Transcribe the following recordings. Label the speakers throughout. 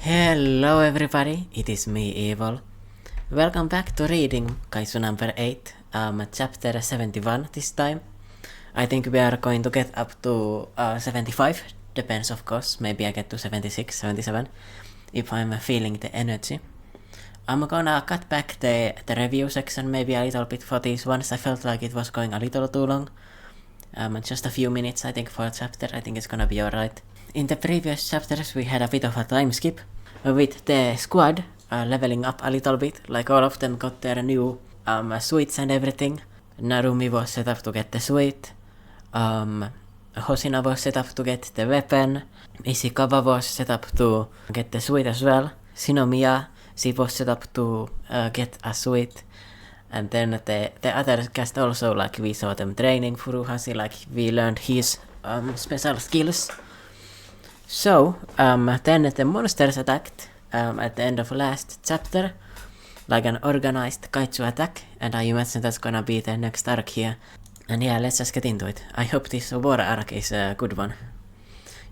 Speaker 1: Hello everybody, it is me Evill. Welcome back to reading Kaiju number 8, chapter 71 this time. I think we are going to get up to 75, depends of course, maybe I get to 76, 77, if I'm feeling the energy. I'm gonna cut back the review section maybe a little bit for these ones. I felt like it was going a little too long. Just a few minutes I think for a chapter, I think it's gonna be alright. In the previous chapters we had a bit of a time skip with the squad leveling up a little bit, like all of them got their new suits and everything. Narumi was set up to get the suit, Hosina was set up to get the weapon, Ishikawa was set up to get the suit as well, Shinomiya, she was set up to get a suit. And then the other cast also, like we saw them training Furuhashi, like we learned his special skills. So, then the monsters attacked at the end of last chapter, like an organized kaiju attack, and I imagine that's gonna be the next arc here. And yeah, let's just get into it. I hope this war arc is a good one.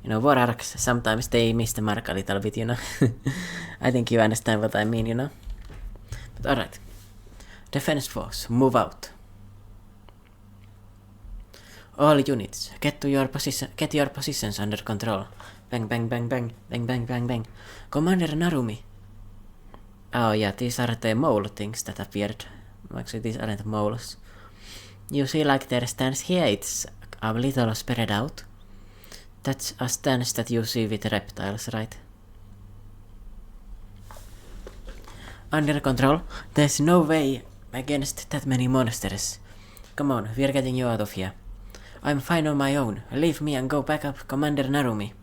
Speaker 1: You know, war arcs, sometimes they miss the mark a little bit, you know. I think you understand what I mean, you know. But alright. Defense force, move out. All units, get your positions under control. Bang bang bang bang, bang bang bang bang. Commander Narumi. Oh yeah, these are the mole things that appeared. Actually, these aren't moles. You see, like their stance here, it's a little spread out. That's a stance that you see with reptiles, right? Under control, there's no way against that many monsters. Come on, we're getting you out of here. I'm fine on my own. Leave me and go back up Commander Narumi.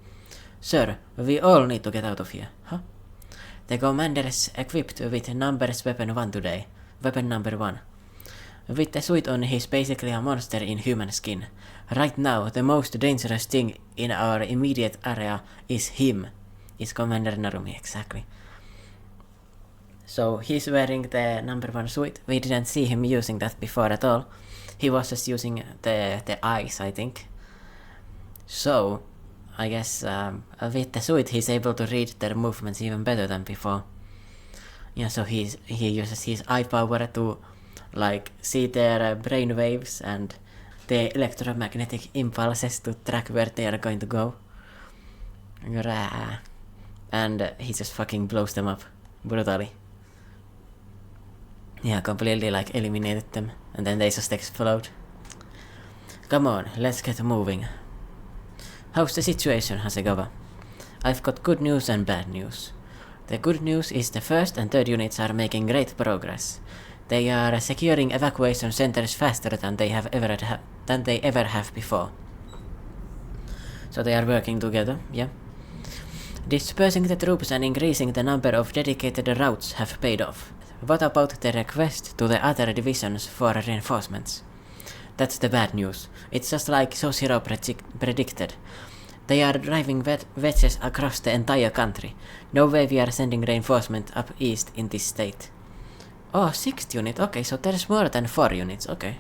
Speaker 1: Sir, we all need to get out of here. Huh? The commander is equipped with numbers weapon 1 today. Weapon number 1. With the suit on, he's basically a monster in human skin. Right now, the most dangerous thing in our immediate area is him. Is Commander Narumi, exactly. So he's wearing the number 1 suit. We didn't see him using that before at all. He was just using the eyes, I think. So, I guess with the suit he's able to read their movements even better than before. Yeah, so he uses his eye power to like see their brain waves and the electromagnetic impulses to track where they are going to go. And he just fucking blows them up brutally. Yeah, completely like eliminated them, and then they just explode. Come on, let's get moving. How's the situation, Hasegawa? I've got good news and bad news. The good news is the first and third units are making great progress. They are securing evacuation centers faster than they ever have before. So they are working together, yeah. Dispersing the troops and increasing the number of dedicated routes have paid off. What about the request to the other divisions for reinforcements? That's the bad news. It's just like Soshiro predicted. They are driving wedges across the entire country. No way we are sending reinforcement up east in this state. Oh, 6th unit. Okay, so there's more than 4 units. Okay.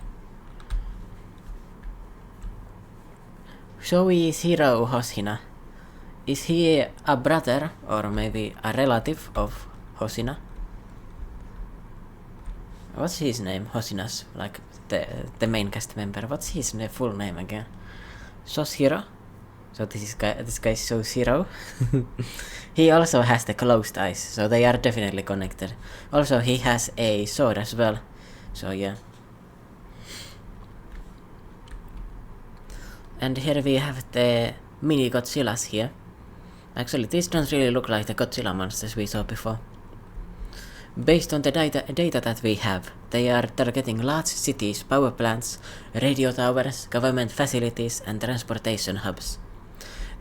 Speaker 1: So is Hiro Hosina. Is he a brother or maybe a relative of Hosina? What's his name? Hosina's, like the main cast member. What's his full name again? Soshiro? So this guy is Soshiro. He also has the closed eyes, so they are definitely connected. Also, he has a sword as well. So yeah. And here we have the mini Godzillas here. Actually, these don't really look like the Godzilla monsters we saw before. Based on the data that we have, they are targeting large cities, power plants, radio towers, government facilities, and transportation hubs.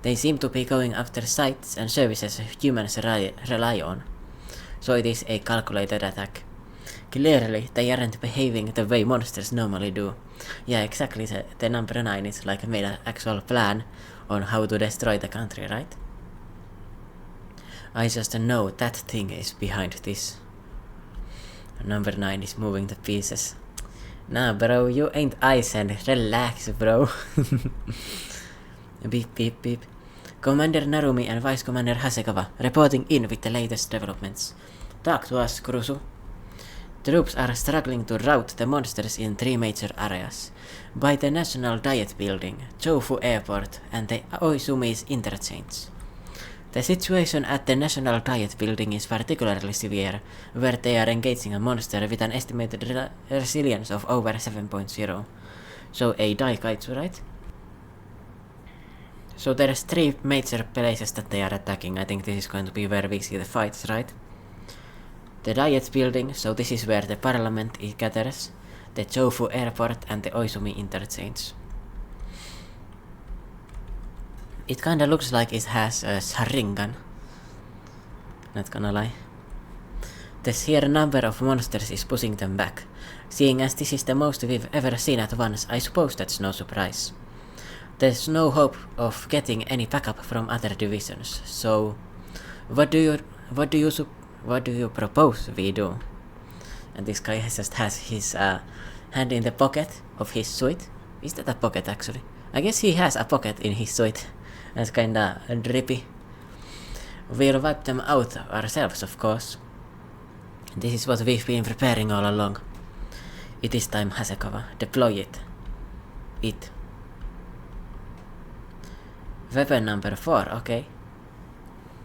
Speaker 1: They seem to be going after sites and services humans rely on. So it is a calculated attack. Clearly, they aren't behaving the way monsters normally do. Yeah, exactly, the number 9 is like made an actual plan on how to destroy the country, right? I just know that thing is behind this. Number 9 is moving to pieces. Nah, bro, you ain't Aizen. Relax, bro. Beep, beep, beep. Commander Narumi and Vice Commander Hasegawa reporting in with the latest developments. Talk to us, Kurusu. Troops are struggling to rout the monsters in 3 major areas. By the National Diet Building, Chofu Airport, and the Oisumi's interchange. The situation at the National Diet Building is particularly severe, where they are engaging a monster with an estimated resilience of over 7.0. So a Kaiju, right? So there's 3 major places that they are attacking. I think this is going to be where we see the fights, right? The Diet Building, so this is where the Parliament gathers, the Chofu Airport, and the Oizumi interchange. It kinda looks like it has a Sharingan. Not gonna lie. The sheer number of monsters is pushing them back. Seeing as this is the most we've ever seen at once, I suppose that's no surprise. There's no hope of getting any backup from other divisions, so what do you propose we do? And this guy just has his hand in the pocket of his suit. Is that a pocket actually? I guess he has a pocket in his suit. That's kinda drippy. We'll wipe them out ourselves, of course. This is what we've been preparing all along. It is time, Hasegawa. Deploy it. Weapon number 4, okay.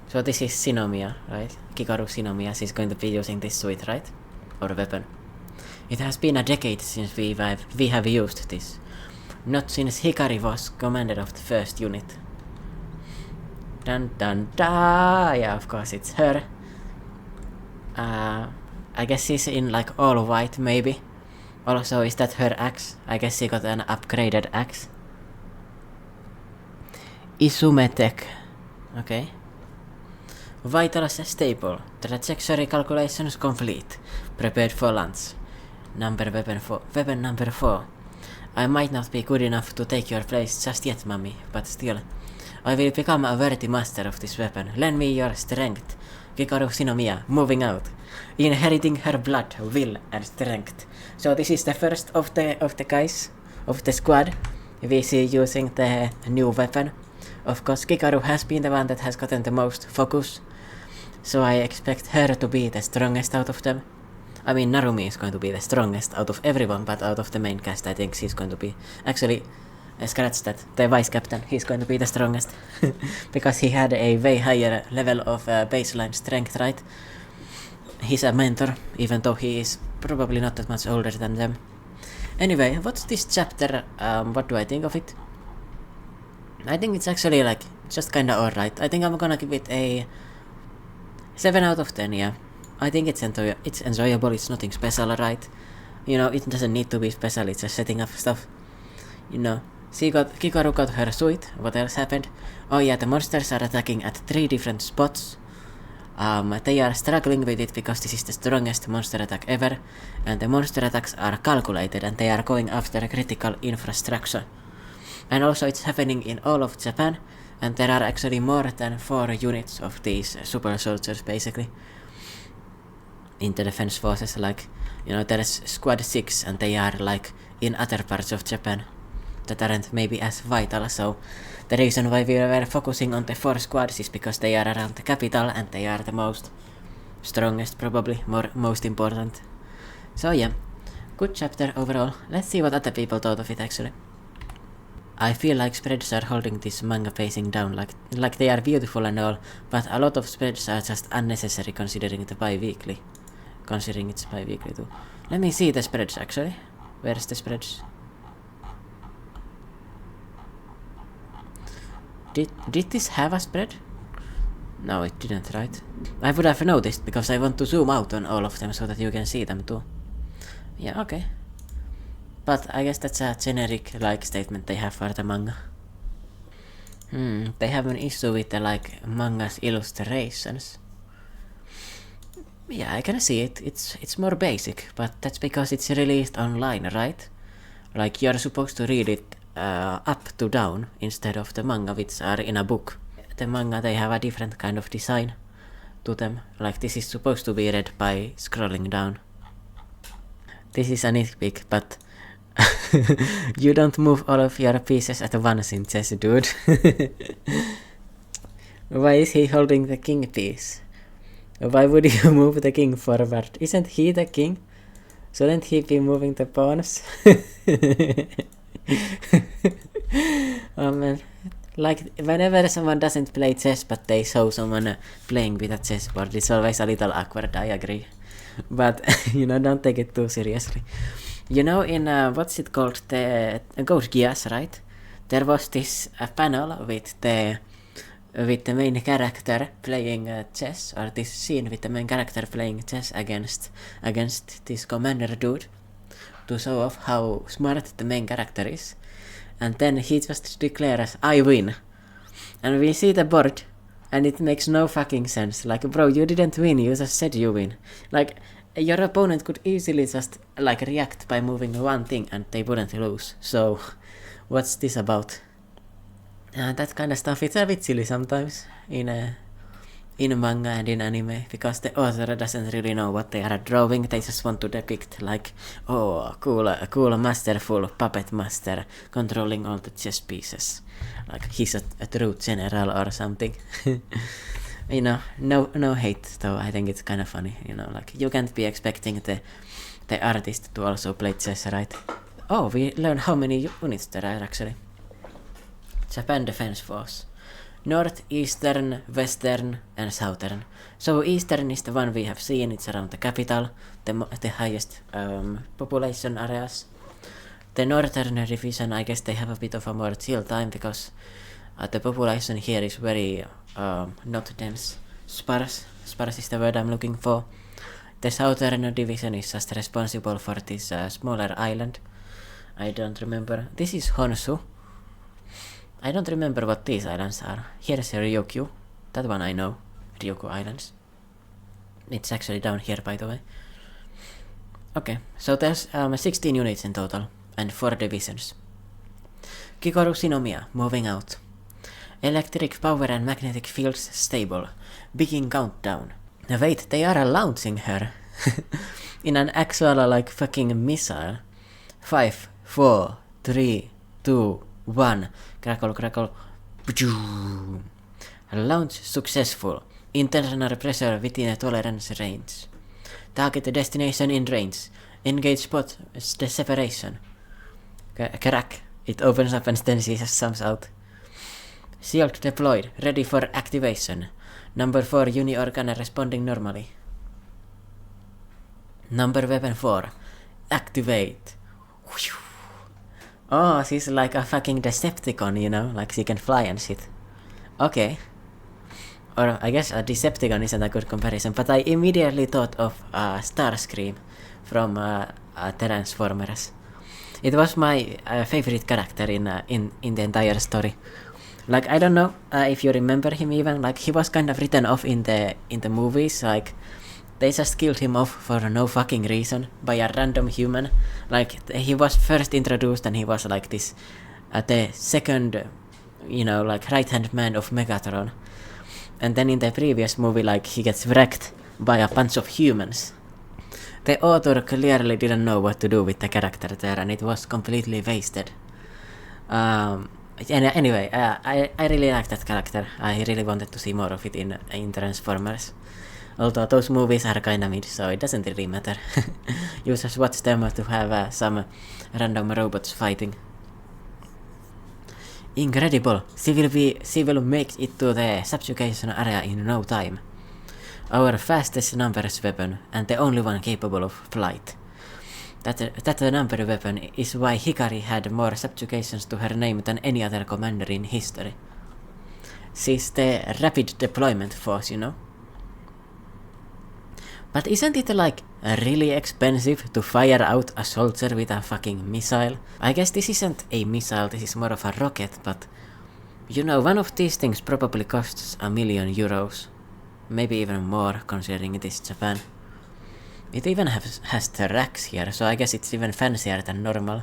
Speaker 1: So this is Shinomiya, right? Kikaru Shinomiya, she's going to be using this suit, right? Or weapon. It has been a decade since we have used this. Not since Hikari was commander of the first unit. Dun dun da! Yeah, of course it's her. I guess she's in like all white, maybe. Also, is that her axe? I guess she got an upgraded axe. Isume Tech. Okay. Vitals stable. Trajectory calculations complete. Prepared for launch. Weapon number 4. I might not be good enough to take your place just yet, Mummy, but still. I will become a worthy master of this weapon. Lend me your strength. Kikaru Shinomiya, moving out. Inheriting her blood, will, and strength. So this is the first of the guys, of the squad. We see using the new weapon. Of course, Kikaru has been the one that has gotten the most focus. So I expect her to be the strongest out of them. I mean, Narumi is going to be the strongest out of everyone, but out of the main cast, I think she's going to be... Actually, scratch that. The vice captain, he's going to be the strongest. Because he had a way higher level of baseline strength, right? He's a mentor, even though he is probably not that much older than them. Anyway, what's this chapter? What do I think of it? I think it's actually like just kinda alright. I think I'm gonna give it a 7 out of 10, yeah. I think it's enjoyable, it's nothing special, right? You know, it doesn't need to be special, it's just setting up stuff. You know, Kikaru got her suit, what else happened? Oh yeah, the monsters are attacking at 3 different spots. They are struggling with it because this is the strongest monster attack ever, and the monster attacks are calculated and they are going after critical infrastructure. And also it's happening in all of Japan, and there are actually more than 4 units of these super soldiers basically in the defense forces. Like, you know, there's squad 6 and they are like in other parts of Japan that aren't maybe as vital, so the reason why we were focusing on the 4 squads is because they are around the capital and they are the most strongest, probably most important. So yeah, good chapter overall. Let's see what other people thought of it actually. I feel like spreads are holding this manga pacing down, like they are beautiful and all, but a lot of spreads are just unnecessary considering it's bi-weekly too. Let me see the spreads actually. Where's the spreads? Did this have a spread? No, it didn't, right? I would have noticed because I want to zoom out on all of them so that you can see them too. Yeah, okay. But I guess that's a generic like statement they have for the manga. They have an issue with the like manga's illustrations. Yeah, I can see it. It's more basic, but that's because it's released online, right? Like you're supposed to read it up to down instead of the manga which are in a book. The manga, they have a different kind of design to them. Like this is supposed to be read by scrolling down. This is a nitpick, but you don't move all of your pieces at once in chess, dude. Why is he holding the king piece? Why would you move the king forward? Isn't he the king? Shouldn't he be moving the pawns? Oh man. Like, whenever someone doesn't play chess but they show someone playing with a chessboard, it's always a little awkward, I agree. But, don't take it too seriously. In, what's it called? The Code Geass, right? There was this panel with the main character playing chess, or this scene with the main character playing chess against this commander dude, to show off how smart the main character is. And then he just declares, I win. And we see the board, and it makes no fucking sense. Like, bro, you didn't win, you just said you win. Like, your opponent could easily just, like, react by moving one thing, and they wouldn't lose. So, what's this about? That kind of stuff, it's a bit silly sometimes in manga and in anime, because the author doesn't really know what they are drawing. They just want to depict, like, oh, cool masterful puppet master controlling all the chess pieces, like he's a true general or something. No hate though. I think it's kind of funny. Like, you can't be expecting the artist to also play chess, right? Oh, we learn how many units there are actually. Japan Defense Force. North, Eastern, Western, and Southern. So Eastern is the one we have seen. It's around the capital, the highest population areas. The Northern Division, I guess they have a bit of a more chill time because the population here is very not dense. Sparse is the word I'm looking for. The Southern Division is just responsible for this smaller island. I don't remember. This is Honshu. I don't remember what these islands are. Here's Ryukyu. That one I know. Ryukyu Islands. It's actually down here, by the way. Okay, so there's 16 units in total, and 4 divisions. Kikoru Shinomiya, moving out. Electric power and magnetic fields stable. Begin countdown. Wait, they are launching her. In an actual, like, fucking missile. 5, 4, 3, 2, 1. Crackle. Launch successful. Internal pressure within a tolerance range. Target destination in range. Engage spot the separation. Crack. It opens up and then she just jumps out. Shield deployed. Ready for activation. Number 4 uni organ responding normally. Number weapon 4. Activate. Oh, she's like a fucking Decepticon, like she can fly and shit. Okay. Or I guess a Decepticon isn't a good comparison, but I immediately thought of Starscream from Transformers. It was my favorite character in the entire story. Like, I don't know if you remember him even, like he was kind of written off in the movies, like they just killed him off for no fucking reason by a random human. Like, he was first introduced and he was like this, the second, like right-hand man of Megatron. And then in the previous movie, like, he gets wrecked by a bunch of humans. The author clearly didn't know what to do with the character there, and it was completely wasted. Anyway, I really like that character. I really wanted to see more of it in Transformers. Although those movies are kinda mid, so it doesn't really matter. You just watch them to have some random robots fighting. Incredible! She will make it to the subjugation area in no time. Our fastest numbers weapon, and the only one capable of flight. That number weapon is why Hikari had more subjugations to her name than any other commander in history. She's the rapid deployment force, But isn't it like really expensive to fire out a soldier with a fucking missile? I guess this isn't a missile, this is more of a rocket, but one of these things probably costs €1 million. Maybe even more, considering it is Japan. It even has the racks here, so I guess it's even fancier than normal.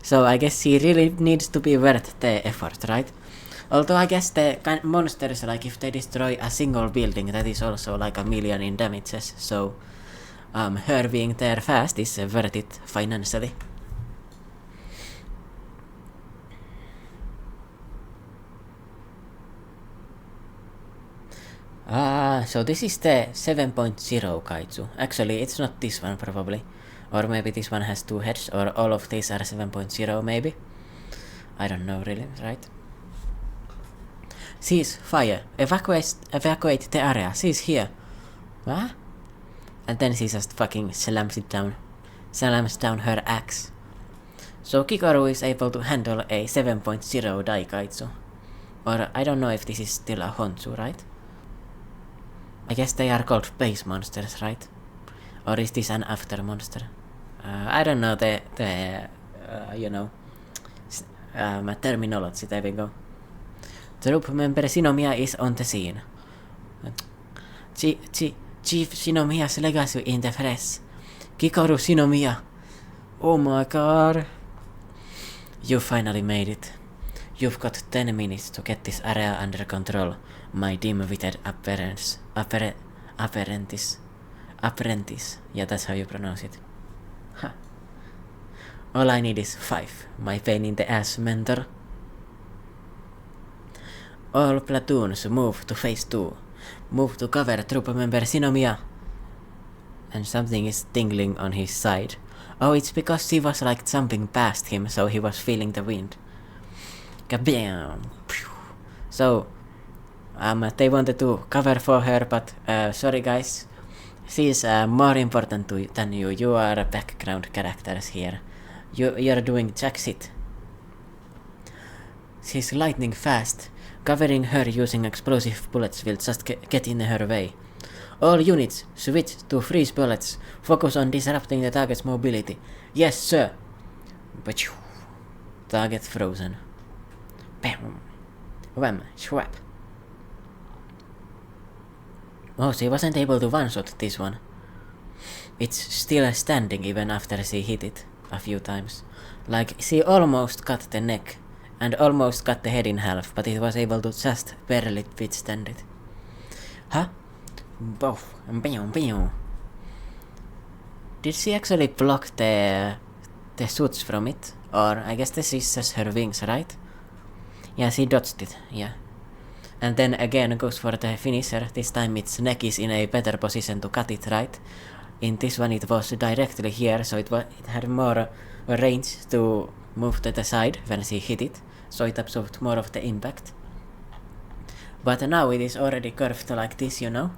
Speaker 1: So I guess he really needs to be worth the effort, right? Although I guess the monsters, like if they destroy a single building, that is also like $1 million in damages, so her being there fast is worth it financially. So this is the 7.0 Kaiju. Actually, it's not this one probably. Or maybe this one has 2 heads, or all of these are 7.0 maybe. I don't know really, right? Cease fire. Evacuate the area. Cease here. What? And then she just fucking slams down her axe. So Kikoru is able to handle a 7.0 Daikaiju. Or I don't know if this is still a Honshu, right? I guess they are called base monsters, right? Or is this an after monster? I don't know the terminology. There we go. Troop member Shinomiya is on the scene. Chief Shinomiya's legacy in the flesh. Kikoru Shinomiya. Oh my god. You finally made it. You've got 10 minutes to get this area under control, my dim-witted apprentice. Yeah, that's how you pronounce it. Huh. All I need is 5, my pain in the ass mentor. All platoons move to phase 2. Move to cover troop member Shinomiya. And something is tingling on his side. Oh, it's because she was like jumping past him, so he was feeling the wind. Kabam! So, they wanted to cover for her, but sorry guys. She's more important than you. You are background characters here. You're doing jack shit. She's lightning fast. Covering her using explosive bullets will just get in her way. All units, switch to freeze bullets. Focus on disrupting the target's mobility. Yes, sir. Target frozen. Bam. Wham. Schwap. Oh, she wasn't able to one-shot this one. It's still standing even after she hit it a few times. Like, she almost cut the neck and almost cut the head in half, but it was able to just barely withstand it. Huh? Both. Did she actually block the shoots from it? Or I guess this is just her wings, right? Yeah, she dodged it, yeah. And then again goes for the finisher. This time its neck is in a better position to cut it, right? In this one it was directly here, so it had more range to move to the side when she hit it, so it absorbed more of the impact. But now it is already curved like this, you know?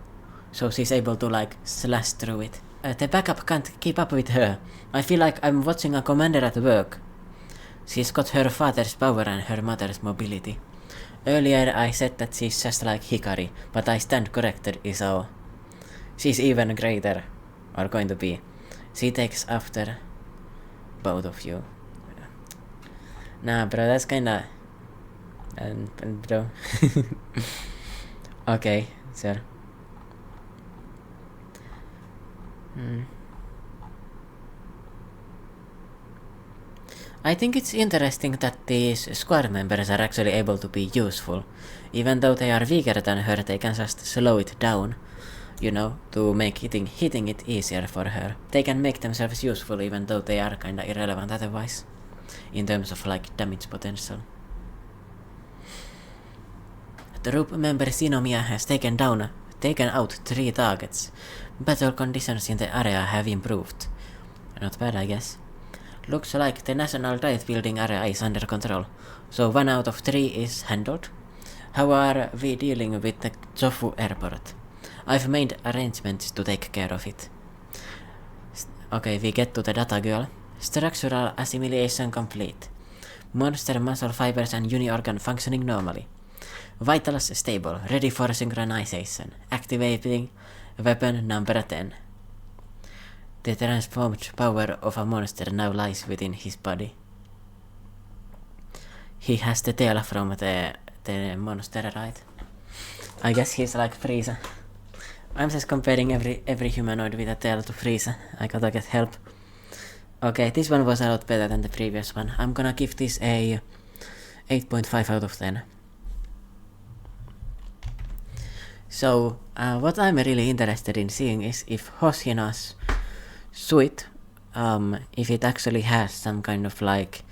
Speaker 1: So she's able to like slash through it. The backup can't keep up with her. I feel like I'm watching a commander at work. She's got her father's power and her mother's mobility. Earlier I said that she's just like Hikari, but I stand corrected, so she's even greater, or going to be. She takes after both of you. Nah, bro, that's kinda... bro. Okay, sir. I think it's interesting that these squad members are actually able to be useful. Even though they are weaker than her, they can just slow it down, you know, to make hitting it easier for her. They can make themselves useful even though they are kinda irrelevant otherwise, in terms of like damage potential. Troop member Shinomiya has taken out 3 targets. Battle conditions in the area have improved. Not bad, I guess. Looks like the National Diet Building area is under control, so 1 out of 3 is handled. How are we dealing with the Zofu airport? I've made arrangements to take care of it. Okay, we get to the data girl. Structural assimilation complete. Monster muscle fibers and uni-organ functioning normally. Vitals stable, ready for synchronization. Activating weapon number 10. The transformed power of a monster now lies within his body. He has the tail from the monster, right? I guess he's like Frieza. I'm just comparing every humanoid with a tail to Frieza. I gotta get help. Okay, this one was a lot better than the previous one. I'm gonna give this a 8.5 out of 10. So, what I'm really interested in seeing is if Hoshina's suit, if it actually has some kind of like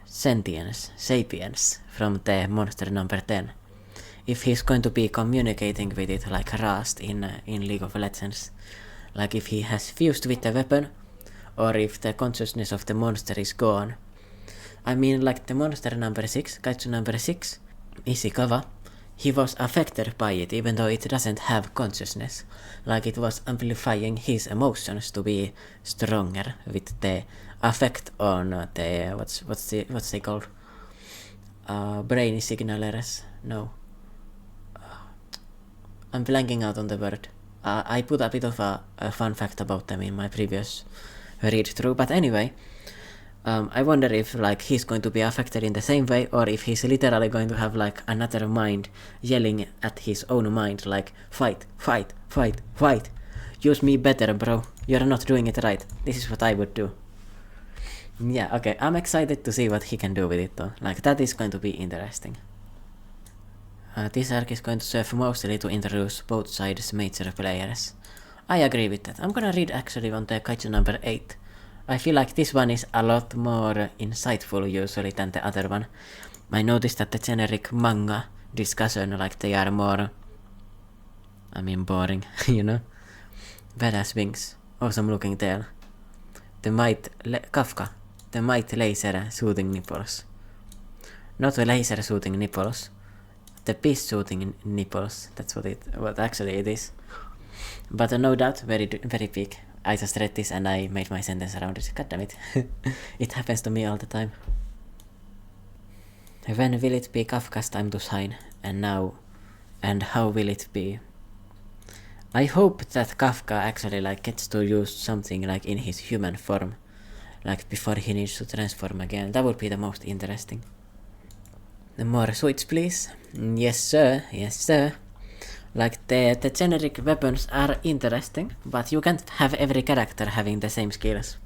Speaker 1: sapience from the monster number 10. if he's going to be communicating with it like Rust in League of Legends. Like if he has fused with the weapon, or if the consciousness of the monster is gone. I mean, like the monster number 6, Kaiju number 6, Ishikawa, he was affected by it even though it doesn't have consciousness. Like it was amplifying his emotions to be stronger with the effect on the what's they called? Brain signalers. No. I'm blanking out on the word. I put a bit of a fun fact about them in my previous read through, but anyway, I wonder if like he's going to be affected in the same way, or if he's literally going to have like another mind yelling at his own mind like fight, fight, fight, fight. Use me better, bro. You're not doing it right. This is what I would do. Yeah, okay, I'm excited to see what he can do with it though. Like that is going to be interesting. This arc is going to serve mostly to introduce both sides' major players. I agree with that. I'm gonna read actually on the Kaiju number 8. I feel like this one is a lot more insightful usually than the other one. I noticed that the generic manga discussion, like they are more, I mean boring, you know? Badass wings, awesome looking tail. Kafka, the might laser shooting nipples. Not the laser shooting nipples. The piece shooting nipples, that's what actually it is. But no doubt, very big. I just read this and I made my sentence around it. God damn it. It happens to me all the time. When will it be Kafka's time to shine? And now? And how will it be? I hope that Kafka actually like gets to use something like in his human form. Like before he needs to transform again. That would be the most interesting. The more suits, please. Yes, sir. Yes, sir. Like the generic weapons are interesting, but you can't have every character having the same skills.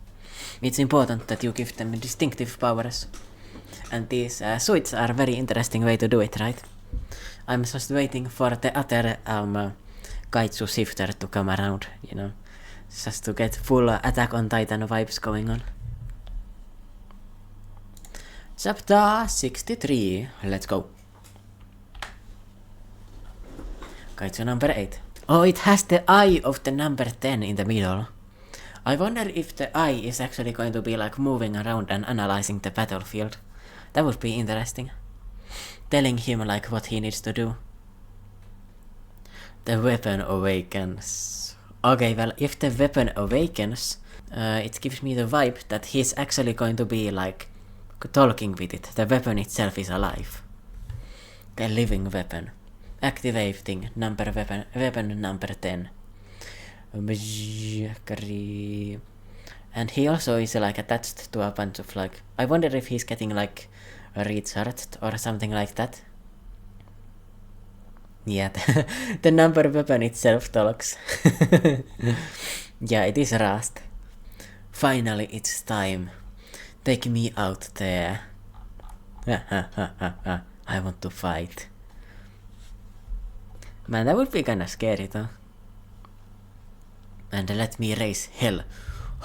Speaker 1: It's important that you give them distinctive powers. And these suits are a very interesting way to do it, right? I'm just waiting for the other Kaiju shifter to come around, you know. Just to get full Attack on Titan vibes going on. Chapter 63. Let's go. Kaiju number 8. Oh, it has the eye of the number 10 in the middle. I wonder if the eye is actually going to be like moving around and analyzing the battlefield. That would be interesting. Telling him like what he needs to do. The weapon awakens. Okay, well, if the weapon awakens, it gives me the vibe that he's actually going to be like talking with it. The weapon itself is alive. The living weapon. Activating weapon number 10. And he also is like attached to a bunch of like, I wonder if he's getting like recharged or something like that. Yeah, the number weapon itself talks. Yeah, it is Rust. Finally, it's time. Take me out there. I want to fight. Man, that would be kinda scary though. And let me raise hell,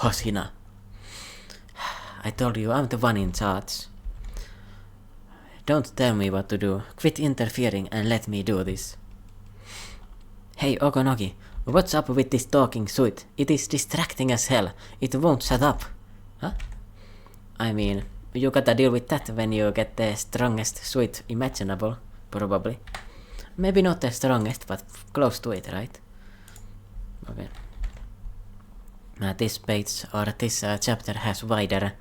Speaker 1: Hoshina. I told you I'm the one in charge. Don't tell me what to do. Quit interfering and let me do this. Hey Okonogi, what's up with this talking suit? It is distracting as hell. It won't shut up. Huh? I mean, you gotta deal with that when you get the strongest suit imaginable, probably. Maybe not the strongest, but close to it, right? Okay. This page, or this chapter has wider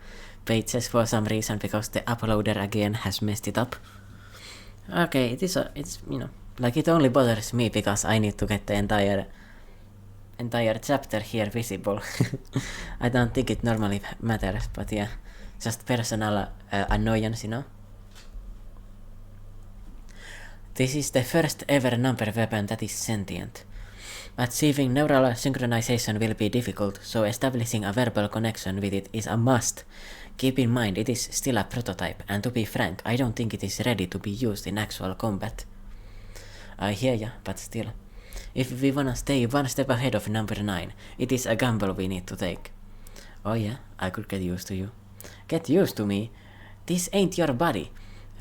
Speaker 1: pages for some reason, because the uploader again has messed it up. Okay, it's you know, like it only bothers me because I need to get the entire chapter here visible. I don't think it normally matters, but yeah, just personal annoyance, you know. This is the first ever number weapon that is sentient. Achieving neural synchronization will be difficult, so establishing a verbal connection with it is a must. Keep in mind, it is still a prototype, and to be frank, I don't think it is ready to be used in actual combat. I hear ya, but still. If we wanna stay one step ahead of number 9, it is a gamble we need to take. Oh yeah, I could get used to you. Get used to me? This ain't your body.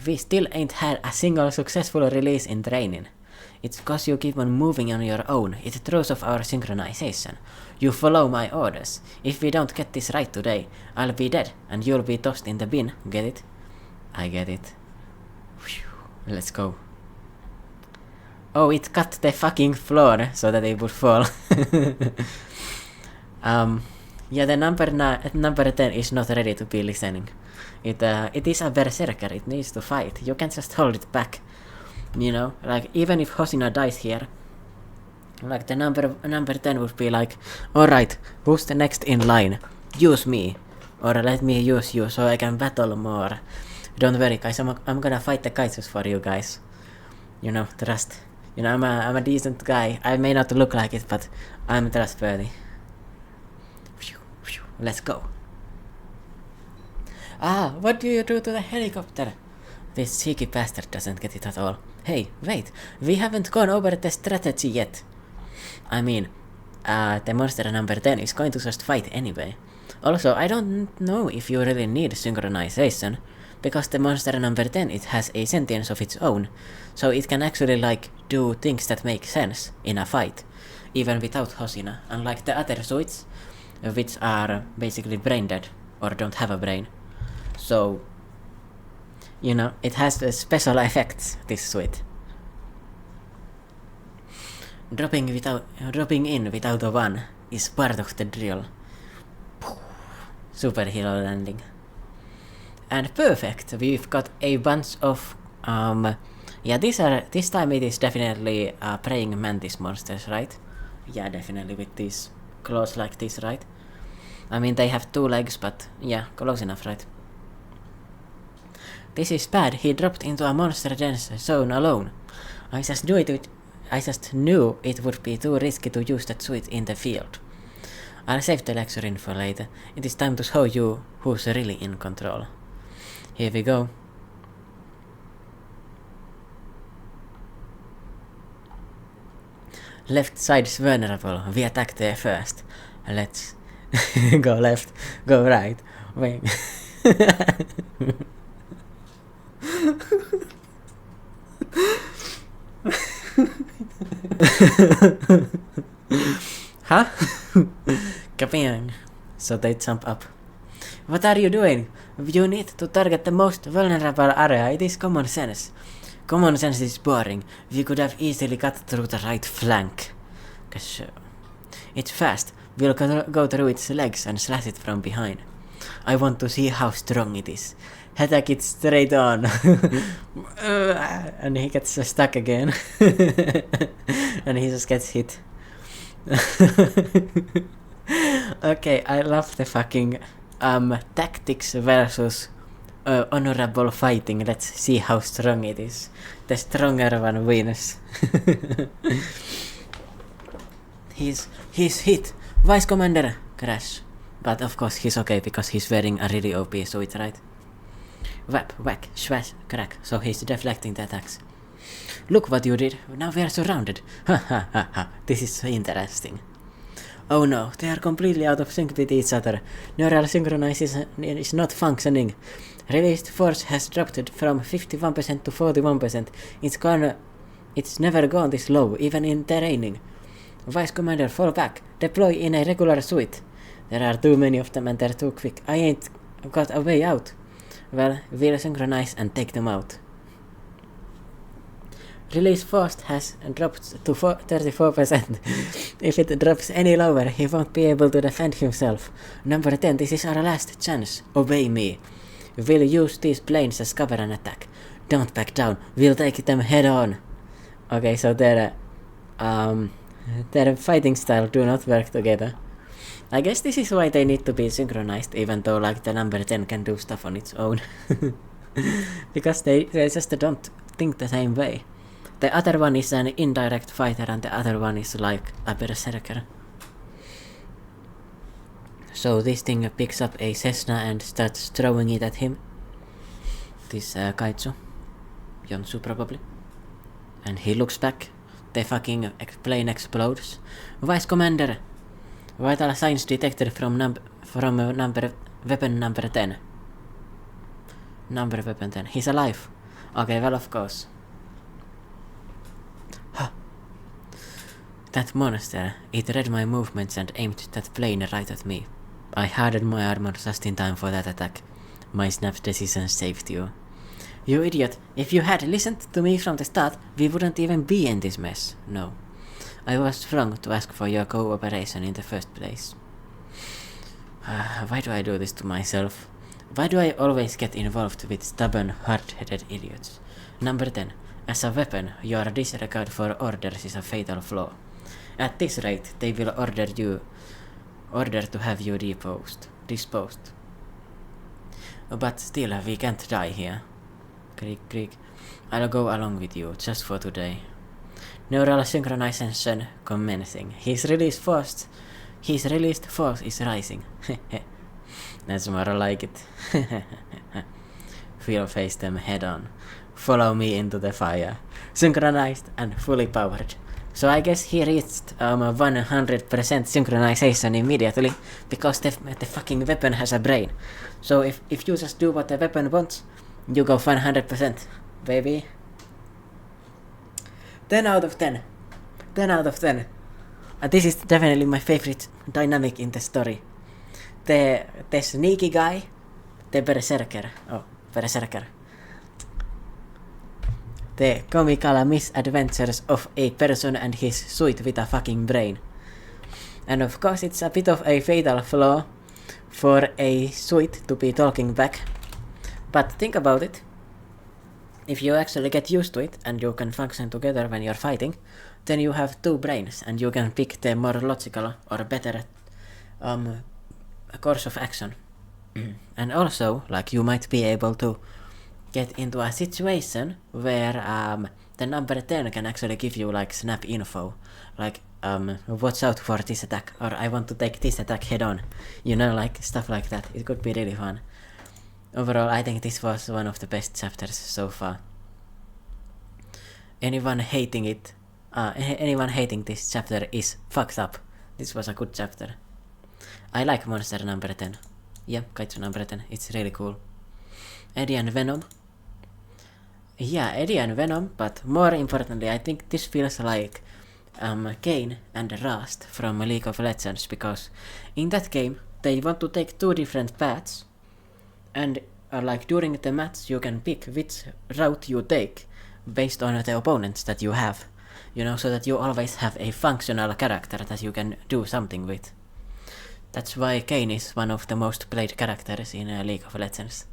Speaker 1: We still ain't had a single successful release in training. It's cause you keep on moving on your own. It throws off our synchronization. You follow my orders. If we don't get this right today, I'll be dead and you'll be tossed in the bin. Get it? I get it. Whew. Let's go. Oh, it cut the fucking floor so that it would fall. Yeah, the number 10 is not ready to be listening. It is a berserker, it needs to fight. You can't just hold it back. You know, like, even if Hosina dies here, like, the number 10 would be like, alright, who's the next in line? Use me. Or let me use you so I can battle more. Don't worry, guys, I'm gonna fight the Kaijus for you guys. You know, trust. You know, I'm a decent guy. I may not look like it, but I'm trustworthy. Let's go. Ah, what do you do to the helicopter? This cheeky bastard doesn't get it at all. Hey, wait, we haven't gone over the strategy yet. I mean, the monster number 10 is going to just fight anyway. Also, I don't know if you really need synchronization, because the monster number 10, it has a sentience of its own, so it can actually, like, do things that make sense in a fight, even without Hosina, unlike the other suits, which are basically brain dead, or don't have a brain. So, you know, it has the special effects, this suit. Dropping in without a one is part of the drill. Superhero landing. And perfect, we've got a bunch of, yeah, this time it is definitely praying mantis monsters, right? Yeah, definitely with these claws like this, right? I mean, they have 2 legs, but yeah, close enough, right? This is bad, he dropped into a monster-dense zone alone. I just knew it would be too risky to use that suit in the field. I'll save the lecture info later. It is time to show you who's really in control. Here we go. Left side is vulnerable. We attack there first. Let's go left, go right. Wait. Huh? Kapang. So they jump up. What are you doing? You need to target the most vulnerable area. It is common sense. Common sense is boring. We could have easily cut through the right flank. So, it's fast. We'll go through its legs and slash it from behind. I want to see how strong it is. Attack it straight on. And he gets stuck again. And he just gets hit. Okay, I love the fucking tactics versus honorable fighting. Let's see how strong it is. The stronger one wins. He's hit. Vice Commander! Crash. But of course he's okay because he's wearing a really OP suit, right? Whap, whack, swash, crack. So he's deflecting the attacks. Look what you did. Now we are surrounded. Ha ha ha ha. This is interesting. Oh no, they are completely out of sync with each other. Neural synchronization is not functioning. Released force has dropped from 51% to 41%. It's never gone this low, even in training. Vice Commander, fall back. Deploy in a regular suite. There are too many of them and they're too quick. I ain't got a way out. Well, we'll synchronize and take them out. Release force has dropped to 34%. If it drops any lower, he won't be able to defend himself. Number 10, this is our last chance. Obey me. We'll use these planes as cover and attack. Don't back down. We'll take them head on. Okay, so their fighting style do not work together. I guess this is why they need to be synchronized, even though like the number 10 can do stuff on its own. Because they just don't think the same way. The other one is an indirect fighter and the other one is like a berserker. So this thing picks up a Cessna and starts throwing it at him. This Kaiju. Yonsu probably. And he looks back. The fucking plane explodes. Vice Commander! Vital signs detected from weapon number 10. Number weapon 10. He's alive. Okay, well, of course. Huh. That monster, it read my movements and aimed that plane right at me. I hardened my armor just in time for that attack. My snap decision saved you. You idiot, if you had listened to me from the start, we wouldn't even be in this mess. No. I was wrong to ask for your cooperation in the first place. Why do I do this to myself? Why do I always get involved with stubborn, hard-headed idiots? Number 10. As a weapon, your disregard for orders is a fatal flaw. At this rate, they will order to have you disposed. But still, we can't die here. Creak. I'll go along with you, just for today. Neural synchronization commencing. His released force is rising. That's more like it. We'll face them head on. Follow me into the fire. Synchronized and fully powered. So I guess he reached 100% synchronization immediately, because the fucking weapon has a brain. So if you just do what the weapon wants, you go 100%, baby. 10 out of 10. 10 out of 10. This is definitely my favorite dynamic in the story. The sneaky guy, the berserker. The comical misadventures of a person and his suit with a fucking brain. And of course it's a bit of a fatal flaw for a suit to be talking back. But think about it. If you actually get used to it and you can function together when you're fighting, then you have two brains and you can pick the more logical or better course of action. And also, like, you might be able to get into a situation where the number 10 can actually give you like snap info, like watch out for this attack, or I want to take this attack head on, you know, like stuff like that. It could be really fun. Overall, I think this was one of the best chapters so far. Anyone hating this chapter is fucked up. This was a good chapter. I like monster number 10. Yeah, Kaiju number 10. It's really cool. Eddie and Venom. Yeah, Eddie and Venom, but more importantly, I think this feels like Kane and Rust from League of Legends, because in that game, they want to take two different paths, and like during the match, you can pick which route you take based on the opponents that you have, you know, so that you always have a functional character that you can do something with. That's why Kane is one of the most played characters in League of Legends.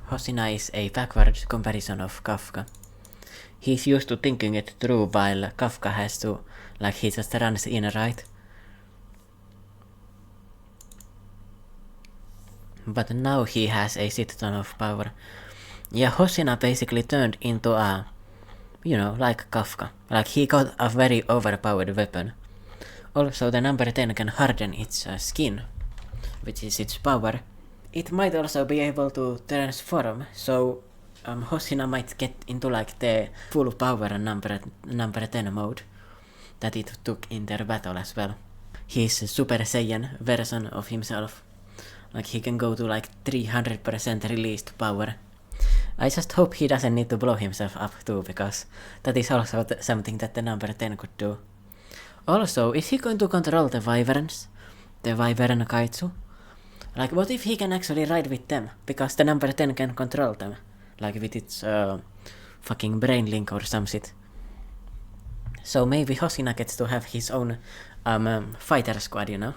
Speaker 1: Hosina is a backward comparison of Kafka. He's used to thinking it through, while Kafka has to, like, he just runs in, right? But now he has a shit ton of power. Yeah, Hosina basically turned into a, you know, like Kafka. Like, he got a very overpowered weapon. Also, the number 10 can harden its skin, which is its power. It might also be able to transform, so Hosina might get into like the full power number 10 mode that it took in their battle as well. His Super Saiyan version of himself. Like, he can go to like 300% released power. I just hope he doesn't need to blow himself up too, because that is also something that the number 10 could do. Also, is he going to control the wyverns? The wyvern Kaiju? Like, what if he can actually ride with them? Because the number 10 can control them. Like, with its fucking brain link or some shit. So maybe Hosina gets to have his own fighter squad, you know?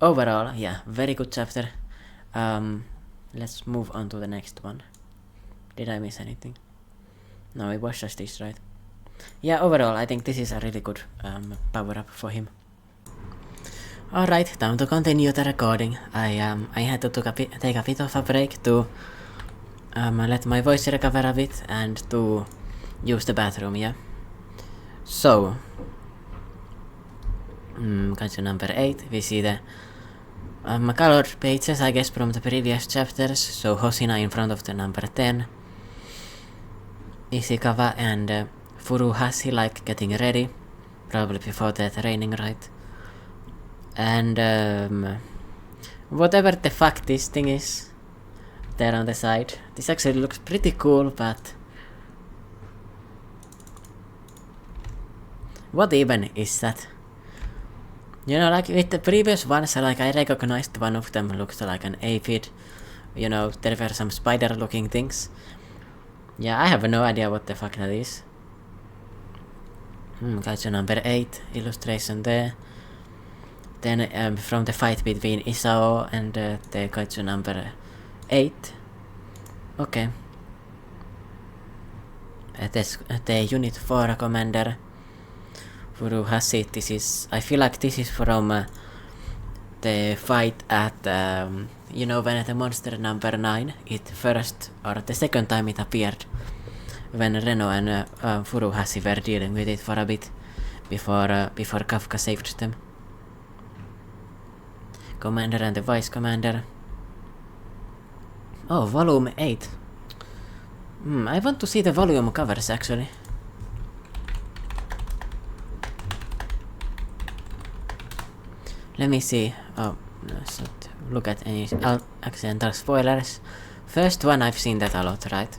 Speaker 1: Overall, yeah, very good chapter. Let's move on to the next one. Did I miss anything? No, it was just this, right? Yeah, overall, I think this is a really good power-up for him. Alright, time to continue the recording. I had to take a bit of a break to let my voice recover a bit and to use the bathroom, yeah? So, Kaiju number 8, we see the colored pages, I guess, from the previous chapters. So Hosina in front of the number 10. Ishikawa and Furuhashi like getting ready, probably before the training, right? And whatever the fuck this thing is there on the side, this actually looks pretty cool, but What even is that? You know, like with the previous ones, like I recognized one of them looked like an aphid. You know, there were some spider-looking things. Yeah, I have no idea what the fuck that is. Kaiju number 8, illustration there. Then from the fight between Isao and the Kaiju number 8. Okay. The Unit 4 commander Furuhashi. This is, I feel like this is from the fight at you know, when the monster number 9 it first or the second time it appeared, when Reno and Furuhashi were dealing with it for a bit before Kafka saved them. Commander and the Vice Commander. Oh, volume 8. I want to see the volume covers actually. Let me see. Oh, let's not look at any accidental spoilers. First one, I've seen that a lot, right?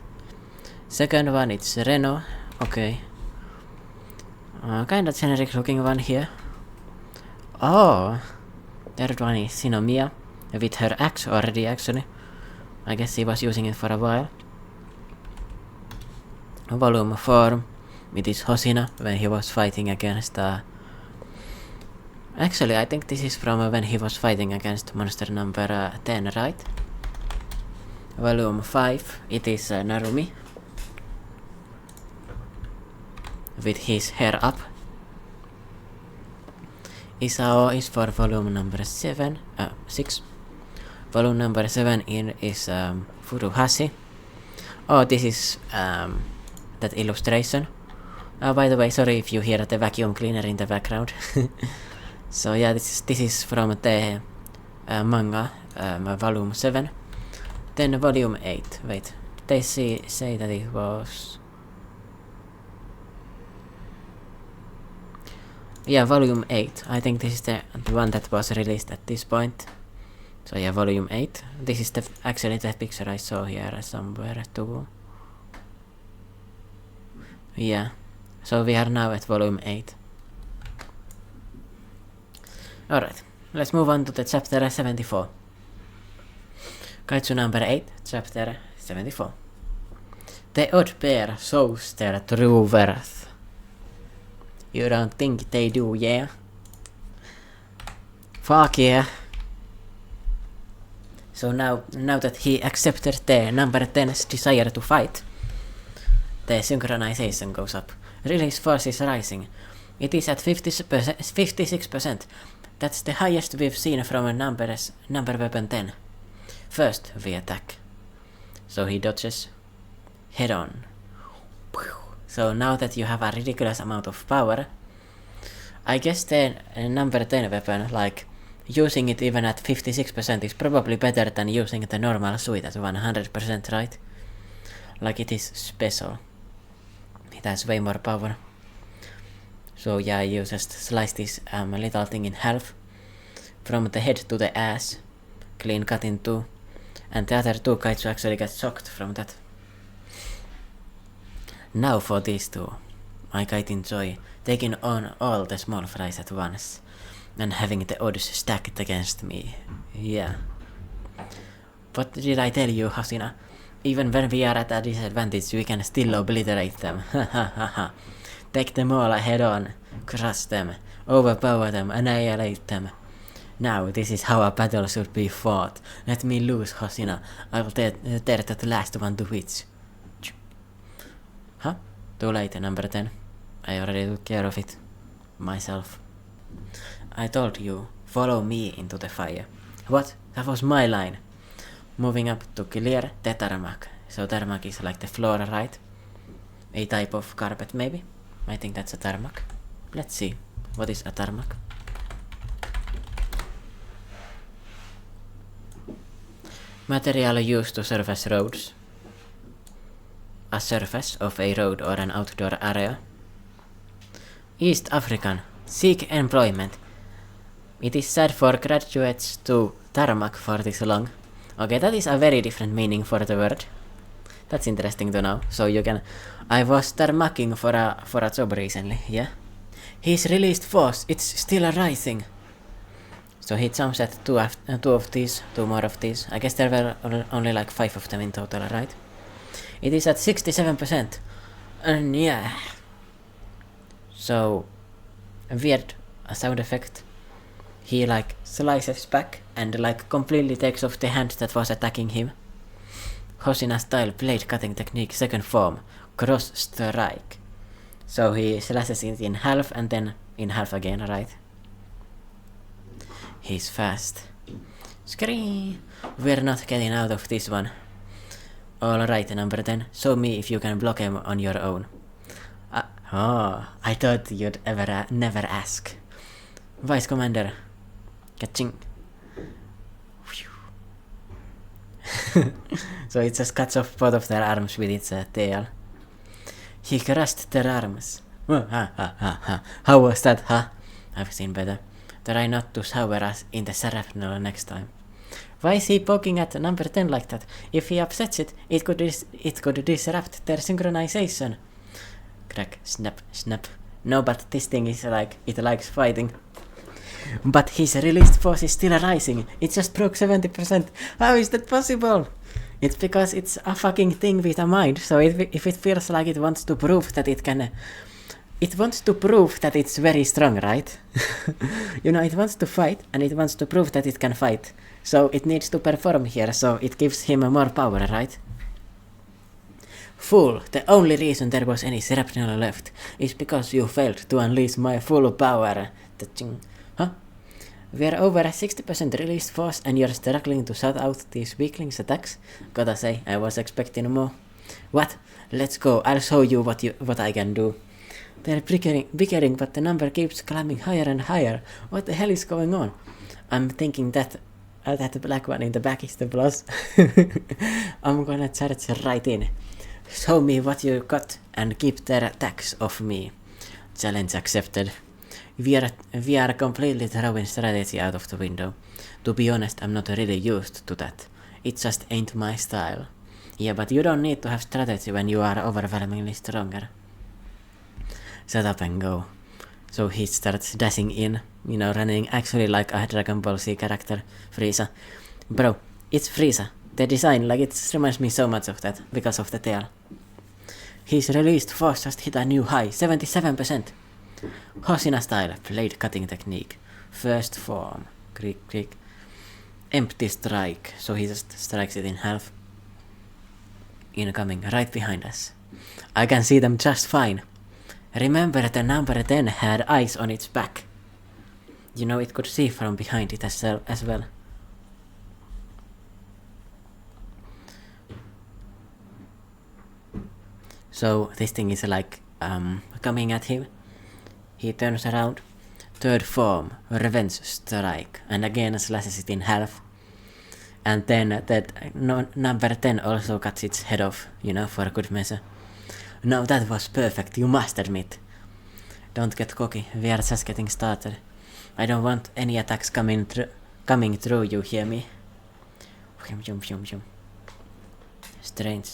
Speaker 1: Second one, it's Reno. Okay. Kinda generic looking one here. Oh! Third one is Shinomiya, with her axe already actually. I guess he was using it for a while. Volume 4, it is Hoshina, when he was fighting against actually, I think this is from when he was fighting against monster number 10, right? Volume 5, it is Narumi. With his hair up. Isao is for volume number 6. Volume number 7 is Furuhashi. Oh, this is that illustration. By the way, sorry if you hear the vacuum cleaner in the background. So yeah, this is from the manga, volume 7. Then volume 8. Wait, they say that it was... Yeah, volume 8. I think this is the one that was released at this point. So yeah, volume 8. This is actually the picture I saw here somewhere too. Yeah, so we are now at volume 8. Alright, let's move on to the chapter 74. Kaiju number 8, chapter 74. The odd pair shows their true worth. You don't think they do, yeah? Fuck yeah. So now that he accepted the number 10's desire to fight, the synchronization goes up. Release force is rising. It is at 56%. That's the highest we've seen from a number weapon 10. First, we attack. So he dodges. Head on. So now that you have a ridiculous amount of power, I guess the number 10 weapon, like, using it even at 56% is probably better than using the normal suit at 100%, right? Like, it is special. It has way more power. So yeah, you just slice this little thing in half. From the head to the ass. Clean cut in two. And the other two kaiju actually get shocked from that. Now for these two. I quite enjoy taking on all the small fries at once. And having the odds stacked against me. Yeah. What did I tell you, Hasina? Even when we are at a disadvantage, we can still obliterate them. Ha ha ha ha. Take them all head on, crush them, overpower them, annihilate them. Now, this is how a battle should be fought. Let me loose, Hosina. I will tear that last one to bits. Huh? Too late, number 10. I already took care of it. Myself. I told you, follow me into the fire. What? That was my line. Moving up to clear the tarmac. So tarmac is like the floor, right? A type of carpet, maybe? I think that's a tarmac. Let's see. What is a tarmac? Material used to surface roads. A surface of a road or an outdoor area. East African. Seek employment. It is sad for graduates to tarmac for this long. Okay, that is a very different meaning for the word. That's interesting to know. So you can... I was tarmacking for a job recently, yeah? His released force, it's still rising. So he jumps at two more of these. I guess there were only like 5 of them in total, right? It is at 67%. And yeah. So, a weird sound effect. He like slices back and like completely takes off the hand that was attacking him. Hosina style blade cutting technique second form. Cross strike. So he slashes it in half and then in half again, right? He's fast. Scream! We're not getting out of this one. Alright, number 10. Show me if you can block him on your own. I thought you'd never ask. Vice Commander. Catching. So it just cuts off both of their arms with its tail. He crushed their arms. How was that, huh? I've seen better. Try not to shower us in the shrapnel next time. Why is he poking at number 10 like that? If he upsets it, it could disrupt their synchronization. Crack, snap, snap. No, but this thing is like, it likes fighting. But his released force is still rising. It just broke 70%. How is that possible? It's because it's a fucking thing with a mind. So if it feels like it wants to prove that it can... It wants to prove that it's very strong, right? You know, it wants to fight, and it wants to prove that it can fight. So it needs to perform here, so it gives him more power, right? Fool, the only reason there was any shrapnel left is because you failed to unleash my full power. Huh? We're over 60% released force and you're struggling to shut out these weaklings' attacks? Gotta say, I was expecting more. What? Let's go, I'll show you what I can do. They're bickering, but the number keeps climbing higher and higher. What the hell is going on? I'm thinking that that black one in the back is the boss. I'm gonna charge right in. Show me what you got and keep their attacks off me. Challenge accepted. We are completely throwing strategy out of the window. To be honest, I'm not really used to that. It just ain't my style. Yeah, but you don't need to have strategy when you are overwhelmingly stronger. Shut up and go. So he starts dashing in, you know, running actually like a Dragon Ball Z character, Frieza. Bro, it's Frieza. The design, like, it reminds me so much of that, because of the tail. His released force just hit a new high, 77%. Hosina style, blade cutting technique. First form. Creak, creak. Empty strike, so he just strikes it in half. Incoming, right behind us. I can see them just fine. Remember the number 10 had eyes on its back. You know, it could see from behind it as well. So this thing is like coming at him. He turns around. Third form, revenge strike, and again slashes it in half. And then that number 10 also cuts its head off, you know, for a good measure. No, that was perfect, you must admit. Don't get cocky, we are just getting started. I don't want any attacks coming through, you hear me? Strange.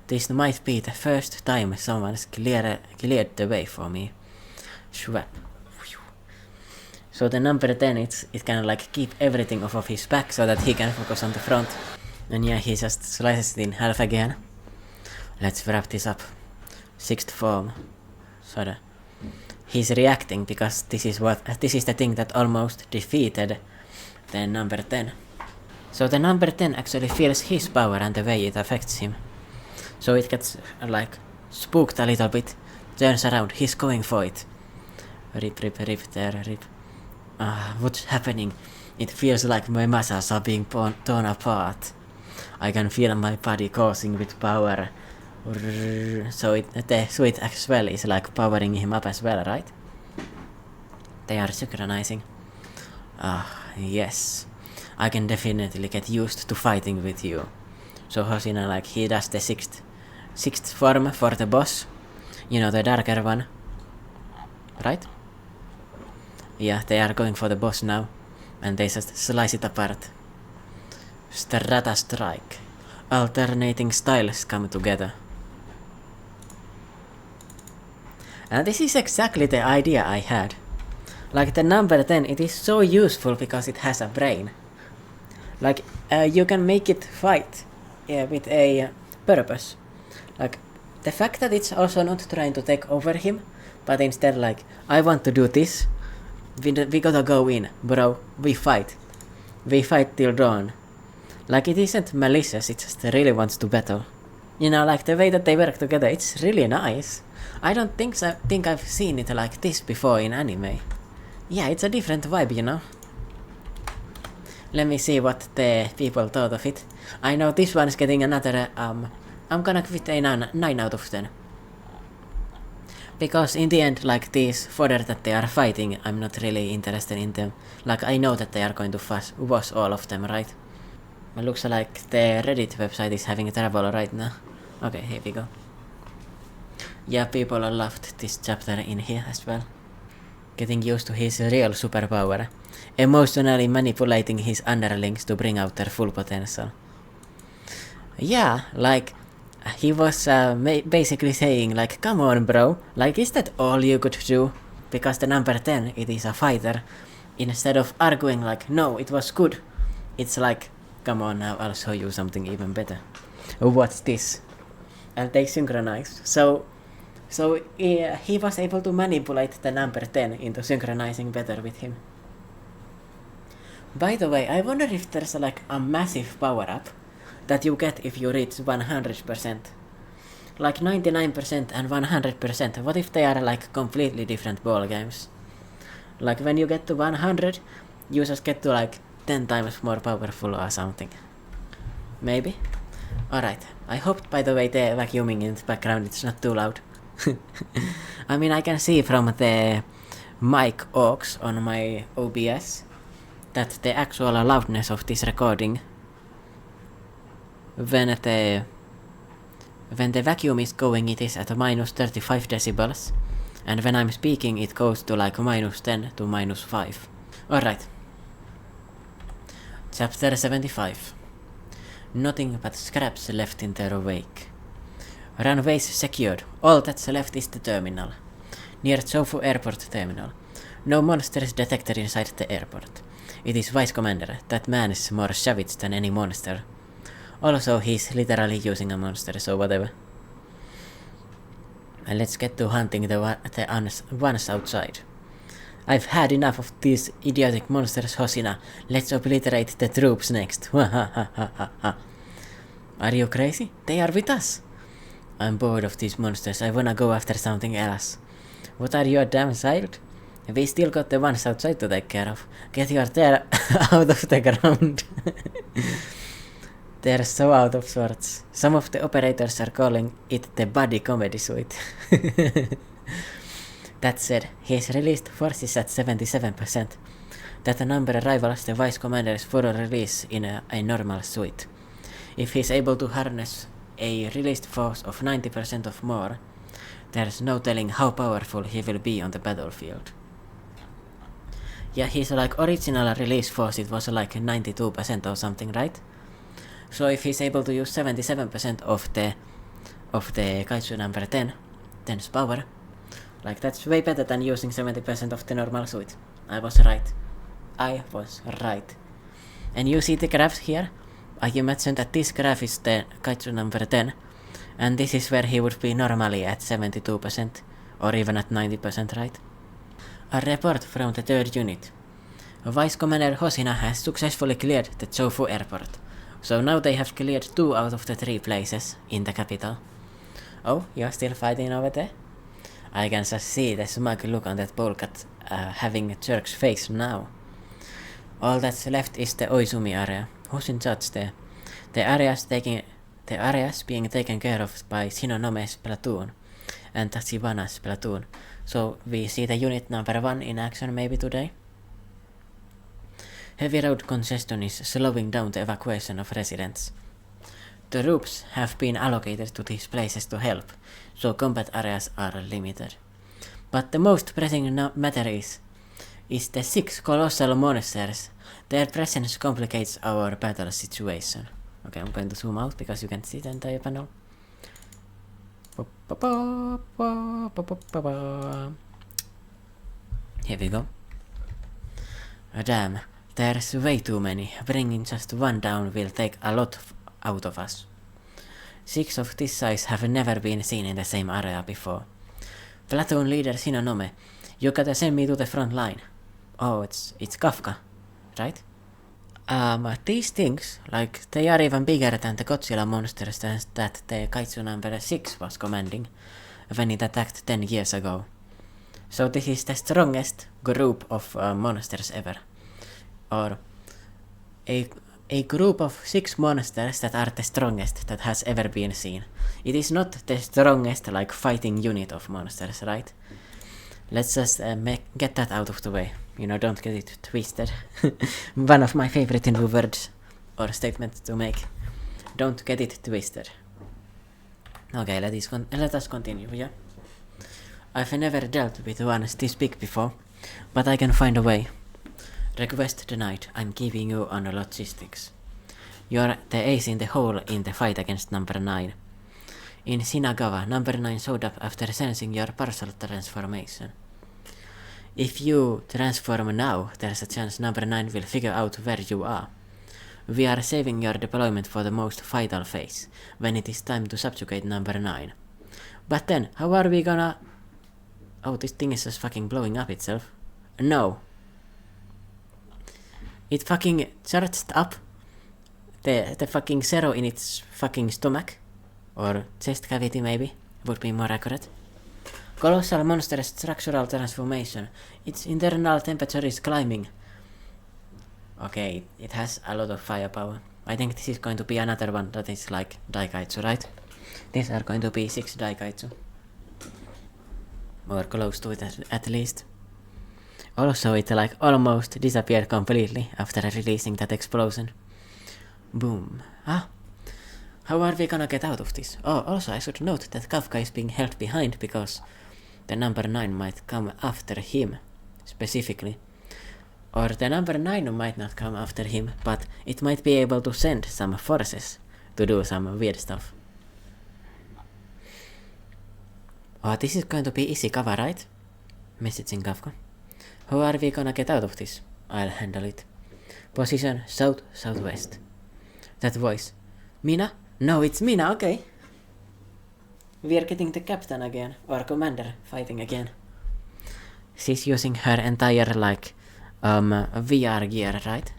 Speaker 1: This might be the first time someone's cleared the way for me. Swap. So the number 10, it can like keep everything off of his back so that he can focus on the front. And yeah, he just slices it in half again. Let's wrap this up. Sixth form. Sorry. He's reacting because this is the thing that almost defeated the number 10. So the number 10 actually feels his power and the way it affects him. So it gets like spooked a little bit, turns around, he's going for it. Rip there, rip. What's happening? It feels like my muscles are being torn apart. I can feel my body coursing with power. So the suit as well is like powering him up as well, right? They are synchronizing. Yes. I can definitely get used to fighting with you. So Hosina, like, he does the sixth form for the boss. You know, the darker one. Right? Yeah, they are going for the boss now. And they just slice it apart. Strata strike. Alternating styles come together. And this is exactly the idea I had. Like the number 10, it is so useful because it has a brain. Like, you can make it fight with a purpose. Like, the fact that it's also not trying to take over him, but instead like, I want to do this, we gotta go in, bro, we fight. We fight till dawn. Like, it isn't malicious, it just really wants to battle. You know, like the way that they work together, it's really nice. I don't think I've seen it like this before in anime. Yeah, it's a different vibe, you know. Let me see what the people thought of it. I know this one's getting another, I'm gonna give it a 9 out of 10. Because in the end, like these fodder that they are fighting, I'm not really interested in them. Like, I know that they are going to wash all of them, right? It looks like the Reddit website is having trouble right now. Okay, here we go. Yeah, people loved this chapter in here as well. Getting used to his real superpower. Emotionally manipulating his underlings to bring out their full potential. Yeah, like, he was basically saying like, come on bro, like is that all you could do? Because the number 10, it is a fighter. Instead of arguing like, no, it was good. It's like, come on now, I'll show you something even better. What's this? And they synchronize. So he was able to manipulate the number 10 into synchronizing better with him. By the way, I wonder if there's like a massive power-up that you get if you reach 100%. Like 99% and 100%, what if they are like completely different ball games? Like when you get to 100, you just get to like 10 times more powerful or something. Maybe? Alright, I hope by the way the vacuuming in the background it's not too loud. I mean, I can see from the mic aux on my OBS that the actual loudness of this recording when the vacuum is going, it is at minus 35 decibels, and when I'm speaking it goes to like minus 10 to minus 5. Alright. Chapter 75. Nothing but scraps left in their wake. Runways secured. All that's left is the terminal. Near Chofu Airport Terminal. No monsters detected inside the airport. It is Vice Commander. That man is more savage than any monster. Also, he's literally using a monster, so whatever. And let's get to hunting the ones outside. I've had enough of these idiotic monsters, Hosina. Let's obliterate the troops next. Are you crazy? They are with us. I'm bored of these monsters. I wanna go after something else. What are you, a damn child? We still got the ones outside to take care of. Get your tail out of the ground. They're so out of sorts. Some of the operators are calling it the Buddy Comedy Suite. That said, he's released forces at 77%. That number rivals the Vice Commander's full release in a normal suite. If he's able to harness a released force of 90% or more, there's no telling how powerful he will be on the battlefield. Yeah, his like original release force, it was like 92% or something, right? So if he's able to use 77% of the Kaiju number 10's power, like that's way better than using 70% of the normal suit. I was right. And you see the graphs here? I imagine that this graph is the Kaiju number 10, and this is where he would be normally at 72%, or even at 90%, right? A report from the 3rd unit. Vice Commander Hosina has successfully cleared the Chofu Airport. So now they have cleared 2 out of the 3 places in the capital. Oh, you're still fighting over there? I can just see the smug look on that Polkat having a jerk's face now. All that's left is the Oizumi area. Who's in charge there? The area's being taken care of by Shinonome's platoon and Tachibana's platoon. So we see the unit number 1 in action maybe today. Heavy road congestion is slowing down the evacuation of residents. The troops have been allocated to these places to help, so combat areas are limited. But the most pressing matter is the 6 colossal monsters. Their presence complicates our battle situation. Okay, I'm going to zoom out because you can see the entire panel. Here we go. Damn, there's way too many. Bringing just one down will take a lot out of us. 6 of this size have never been seen in the same area before. Platoon leader Shinonome, you gotta send me to the front line. Oh, it's Kafka, right? These things, like, they are even bigger than the Godzilla monsters that the Kaiju number 6 was commanding when it attacked 10 years ago. So this is the strongest group of monsters ever. Or a group of 6 monsters that are the strongest that has ever been seen. It is not the strongest, like, fighting unit of monsters, right? Let's just get that out of the way. You know, don't get it twisted. One of my favorite new words or statements to make. Don't get it twisted. Okay, let us continue, yeah? I've never dealt with one this big before, but I can find a way. Request denied. I'm giving you on logistics. You're the ace in the hole in the fight against number 9. In Shinagawa, number 9 showed up after sensing your partial transformation. If you transform now, there's a chance number 9 will figure out where you are. We are saving your deployment for the most vital phase, when it is time to subjugate number 9. But then, how are we gonna... Oh, this thing is just fucking blowing up itself. No. It fucking charged up the fucking zero in its fucking stomach. Or chest cavity maybe, would be more accurate. Colossal monster's structural transformation. Its internal temperature is climbing. Okay, it has a lot of firepower. I think this is going to be another one that is like Daikaiju, right? These are going to be 6 Daikaiju. Or close to it at least. Also, it like almost disappeared completely after releasing that explosion. Boom. How are we gonna get out of this? Oh, also I should note that Kafka is being held behind because the number 9 might come after him, specifically. Or the number 9 might not come after him, but it might be able to send some forces to do some weird stuff. Oh, this is going to be Ishikawa, right? Messaging Kafka. How are we gonna get out of this? I'll handle it. Position south-southwest. That voice. Mina? No, it's Mina, okay. We are getting the captain again, or commander fighting again. She's using her entire, like, VR gear, right?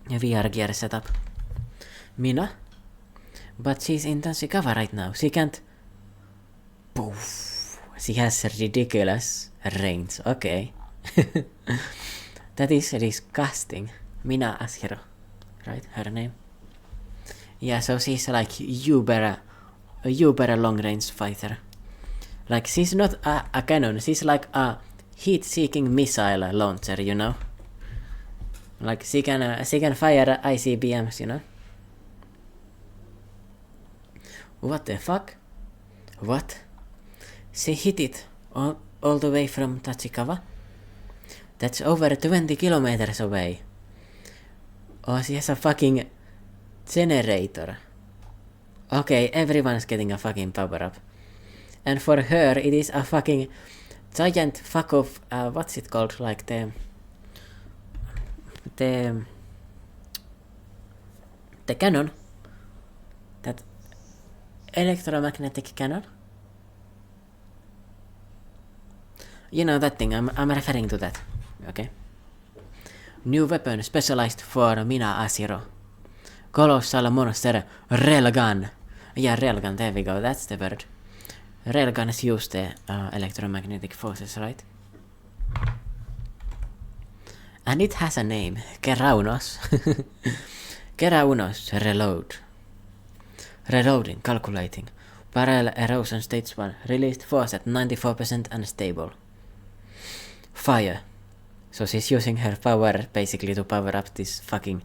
Speaker 1: VR gear setup. Mina? But she's in Tanshikawa right now. She can't... Poof. She has ridiculous range. Okay. That is disgusting. Mina Ashiro. Right? Her name. Yeah, so she's like a uber long-range fighter. Like, she's not a cannon. She's like a heat-seeking missile launcher, you know? Like, she can fire ICBMs, you know? What the fuck? What? She hit it all the way from Tachikawa? That's over 20 kilometers away. Oh, she has a fucking generator. Okay, everyone's getting a fucking power-up. And for her, it is a fucking giant fuck of... what's it called? Like the cannon? That electromagnetic cannon? You know that thing, I'm referring to that. Okay. New weapon specialized for Mina Ashiro. Colossal monster railgun. Yeah, railgun, there we go, that's the word. Railguns use the electromagnetic forces, right? And it has a name, Keraunos. Keraunos reload. Reloading, calculating. Parallel erosion stage 1. Released force at 94% unstable. Fire. So she's using her power basically to power up this fucking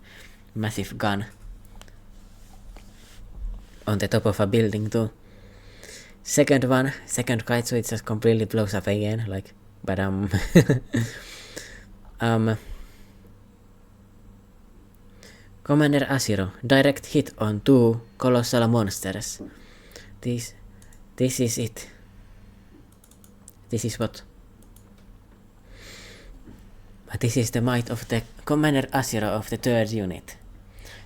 Speaker 1: massive gun. On the top of a building too. Second Kaiju, it just completely blows up again, like, but Commander Ashiro, direct hit on 2 colossal monsters. These This is it. This is what? This is the might of the Commander Asiro of the 3rd unit.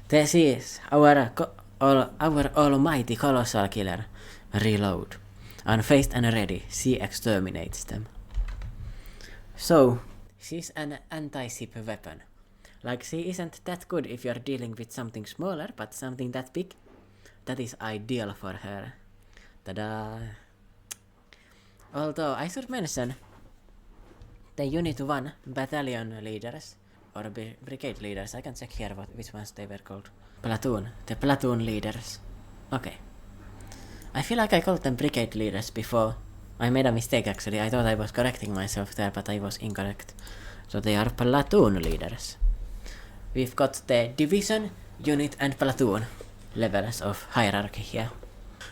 Speaker 1: This is our almighty colossal killer. Reload. Unfazed and ready, she exterminates them. So, she's an anti-ship weapon. Like, she isn't that good if you're dealing with something smaller, but something that big, that is ideal for her. Ta-da! Although, I should mention, the Unit 1 battalion leaders, or brigade leaders, I can check here which ones they were called. The platoon leaders. Okay. I feel like I called them brigade leaders before. I made a mistake actually, I thought I was correcting myself there, but I was incorrect. So they are platoon leaders. We've got the division, unit and platoon levels of hierarchy here.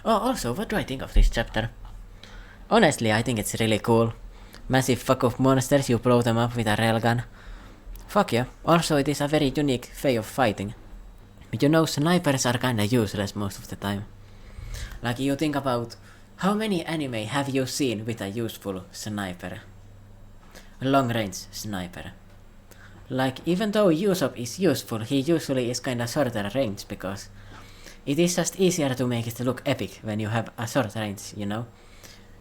Speaker 1: Oh, also, what do I think of this chapter? Honestly, I think it's really cool. Massive fuck of monsters, you blow them up with a railgun. Fuck yeah. Also, it is a very unique way of fighting. You know, snipers are kinda useless most of the time. Like, you think about how many anime have you seen with a useful sniper? Long-range sniper. Like, even though Usopp is useful, he usually is kinda shorter range because it is just easier to make it look epic when you have a short range, you know?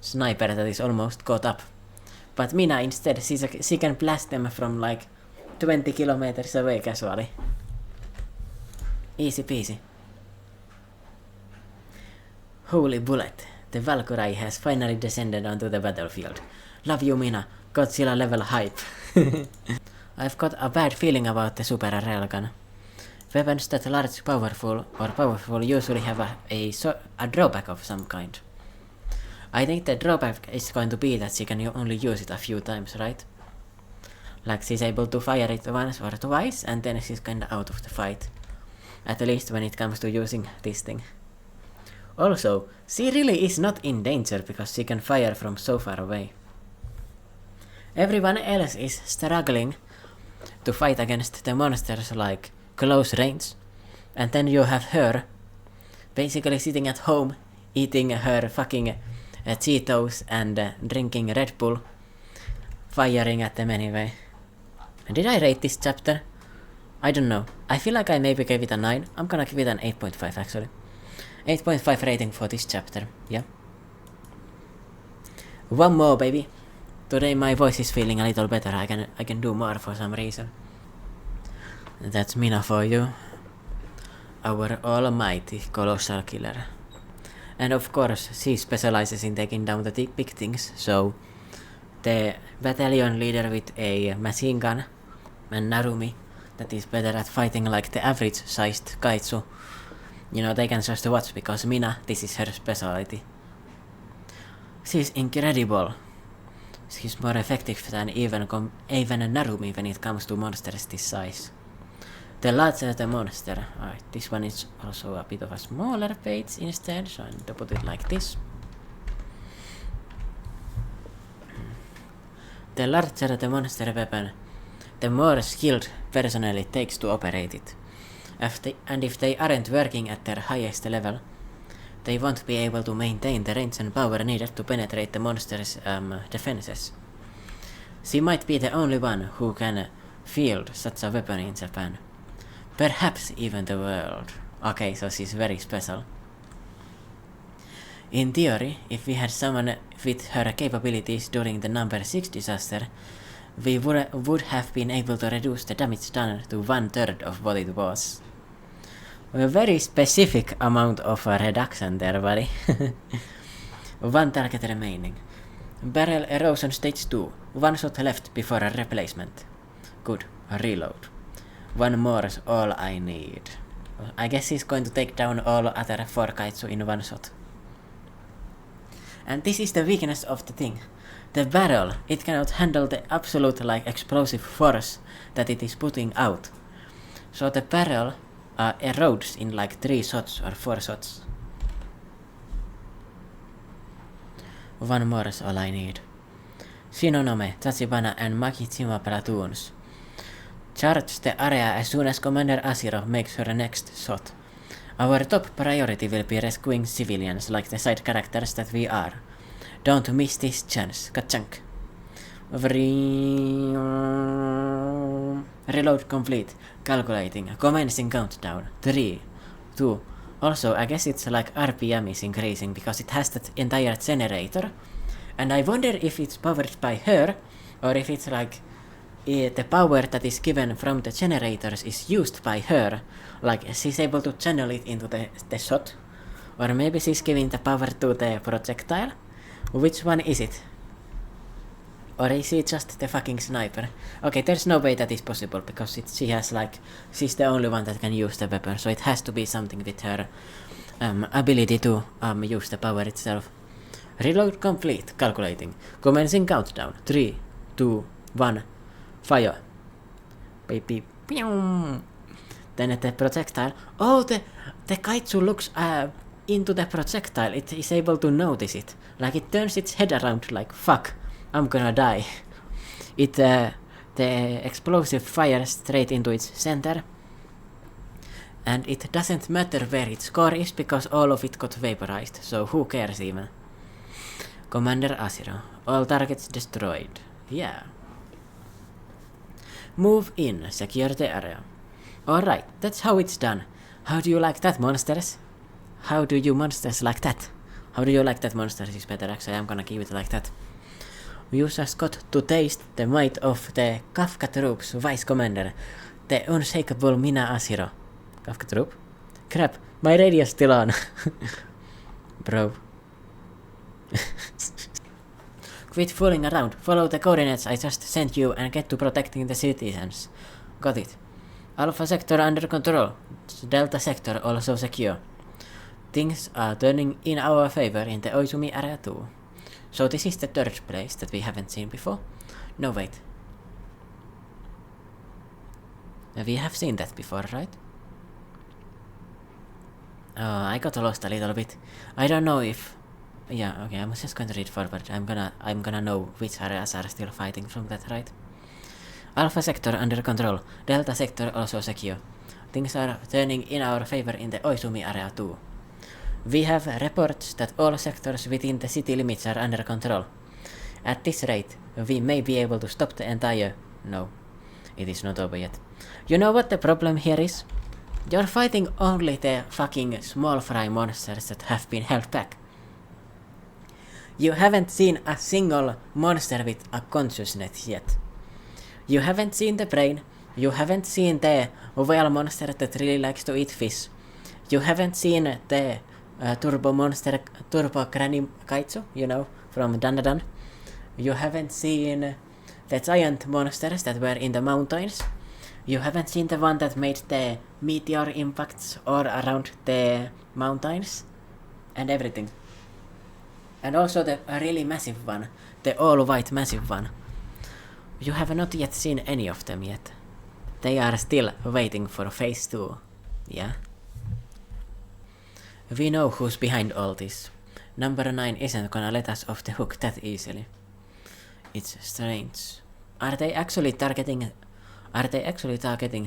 Speaker 1: Sniper that is almost caught up. But Mina instead, she can blast them from like 20 kilometers away casually. Easy peasy. Holy bullet, the Valkyrie has finally descended onto the battlefield. Love you, Mina, Godzilla level hype. I've got a bad feeling about the super railgun. Weapons that large powerful usually have a drawback of some kind. I think the drawback is going to be that she can only use it a few times, right? Like, she's able to fire it once or twice and then she's kinda out of the fight. At least when it comes to using this thing. Also, she really is not in danger because she can fire from so far away. Everyone else is struggling to fight against the monsters like close range, and then you have her basically sitting at home eating her fucking Cheetos and drinking Red Bull, firing at them anyway. Did I rate this chapter? I don't know. I feel like I maybe gave it a 9. I'm gonna give it an 8.5 actually. 8.5 rating for this chapter, yeah. One more, baby. Today my voice is feeling a little better. I can do more for some reason. That's Mina for you. Our almighty colossal killer. And of course, she specializes in taking down the big things, so the battalion leader with a machine gun and Narumi that is better at fighting like the average sized Kaiju. You know, they can just watch because Mina, this is her specialty. She's incredible. She's more effective than even Narumi when it comes to monsters this size. The larger the monster. Alright, this one is also a bit of a smaller page instead, so I need to put it like this. The larger the monster weapon, the more skilled personnel it takes to operate it. And if they aren't working at their highest level, they won't be able to maintain the range and power needed to penetrate the monster's defenses. She might be the only one who can field such a weapon in Japan. Perhaps even the world. Okay, so she's very special. In theory, if we had someone with her capabilities during the number 6 disaster, we would have been able to reduce the damage done to 1/3 of what it was. A very specific amount of reduction there, buddy. One target remaining. Barrel erosion stage 2. 1 shot left before a replacement. Good. Reload. One more is all I need. I guess he's going to take down all other 4 Kaiju in 1 shot. And this is the weakness of the thing. The barrel, it cannot handle the absolute explosive force that it is putting out. So the barrel erodes in 3 shots or 4 shots. One more is all I need. Shinonome, Tachibana and Makijima platoons. Charge the area as soon as Commander Asiro makes her next shot. Our top priority will be rescuing civilians like the side characters that we are. Don't miss this chance. Ka-chunk. Reload complete. Calculating. Commencing countdown. 3, 2. Also, I guess it's like RPM is increasing because it has that entire generator. And I wonder if it's powered by her, or if it's like the power that is given from the generators is used by her. Like she's able to channel it into the shot. Or maybe she's giving the power to the projectile. Which one is it? Or is he just the fucking sniper? Okay, there's no way that is possible because she's the only one that can use the weapon, so it has to be something with her ability to use the power itself. Reload complete. Calculating. Commencing countdown. 3, 2, 1. Fire. Beep beep. Then the projectile. Oh, the kaiju looks into the projectile. It is able to notice it. Like it turns its head around like fuck. I'm gonna die. The explosive fires straight into its center. And it doesn't matter where its core is because all of it got vaporized, so who cares even? Commander Asiro. All targets destroyed. Yeah. Move in. Secure the area. Alright, that's how it's done. How do you like that, monsters? How do you monsters like that? How do you like that, monsters is better actually. I'm gonna keep it like that. You just got to taste the might of the Kafka Troops Vice Commander, the unshakable Mina Asiro. Kafka Troop? Crap, my radio's still on. Bro. Quit fooling around. Follow the coordinates I just sent you and get to protecting the citizens. Got it. Alpha sector under control. Delta sector also secure. Things are turning in our favor in the Oizumi area too. So this is the third place that we haven't seen before. No, wait. We have seen that before, right? I got lost a little bit. I don't know if... Yeah, okay, I'm just going to read forward. I'm gonna know which areas are still fighting from that, right? Alpha sector under control. Delta sector also secure. Things are turning in our favor in the Oizumi area too. We have reports that all sectors within the city limits are under control. At this rate, we may be able to stop the entire... No, it is not over yet. You know what the problem here is? You're fighting only the fucking small fry monsters that have been held back. You haven't seen a single monster with a consciousness yet. You haven't seen the brain. You haven't seen the whale monster that really likes to eat fish. You haven't seen the turbo monster, turbo granny kaiju, you know, from Dandadan. You haven't seen the giant monsters that were in the mountains. You haven't seen the one that made the meteor impacts all around the mountains and everything. And also the really massive one, the all-white massive one. You have not yet seen any of them yet. They are still waiting for phase 2. Yeah? We know who's behind all this. Number 9 isn't gonna let us off the hook that easily. It's strange. Are they actually targeting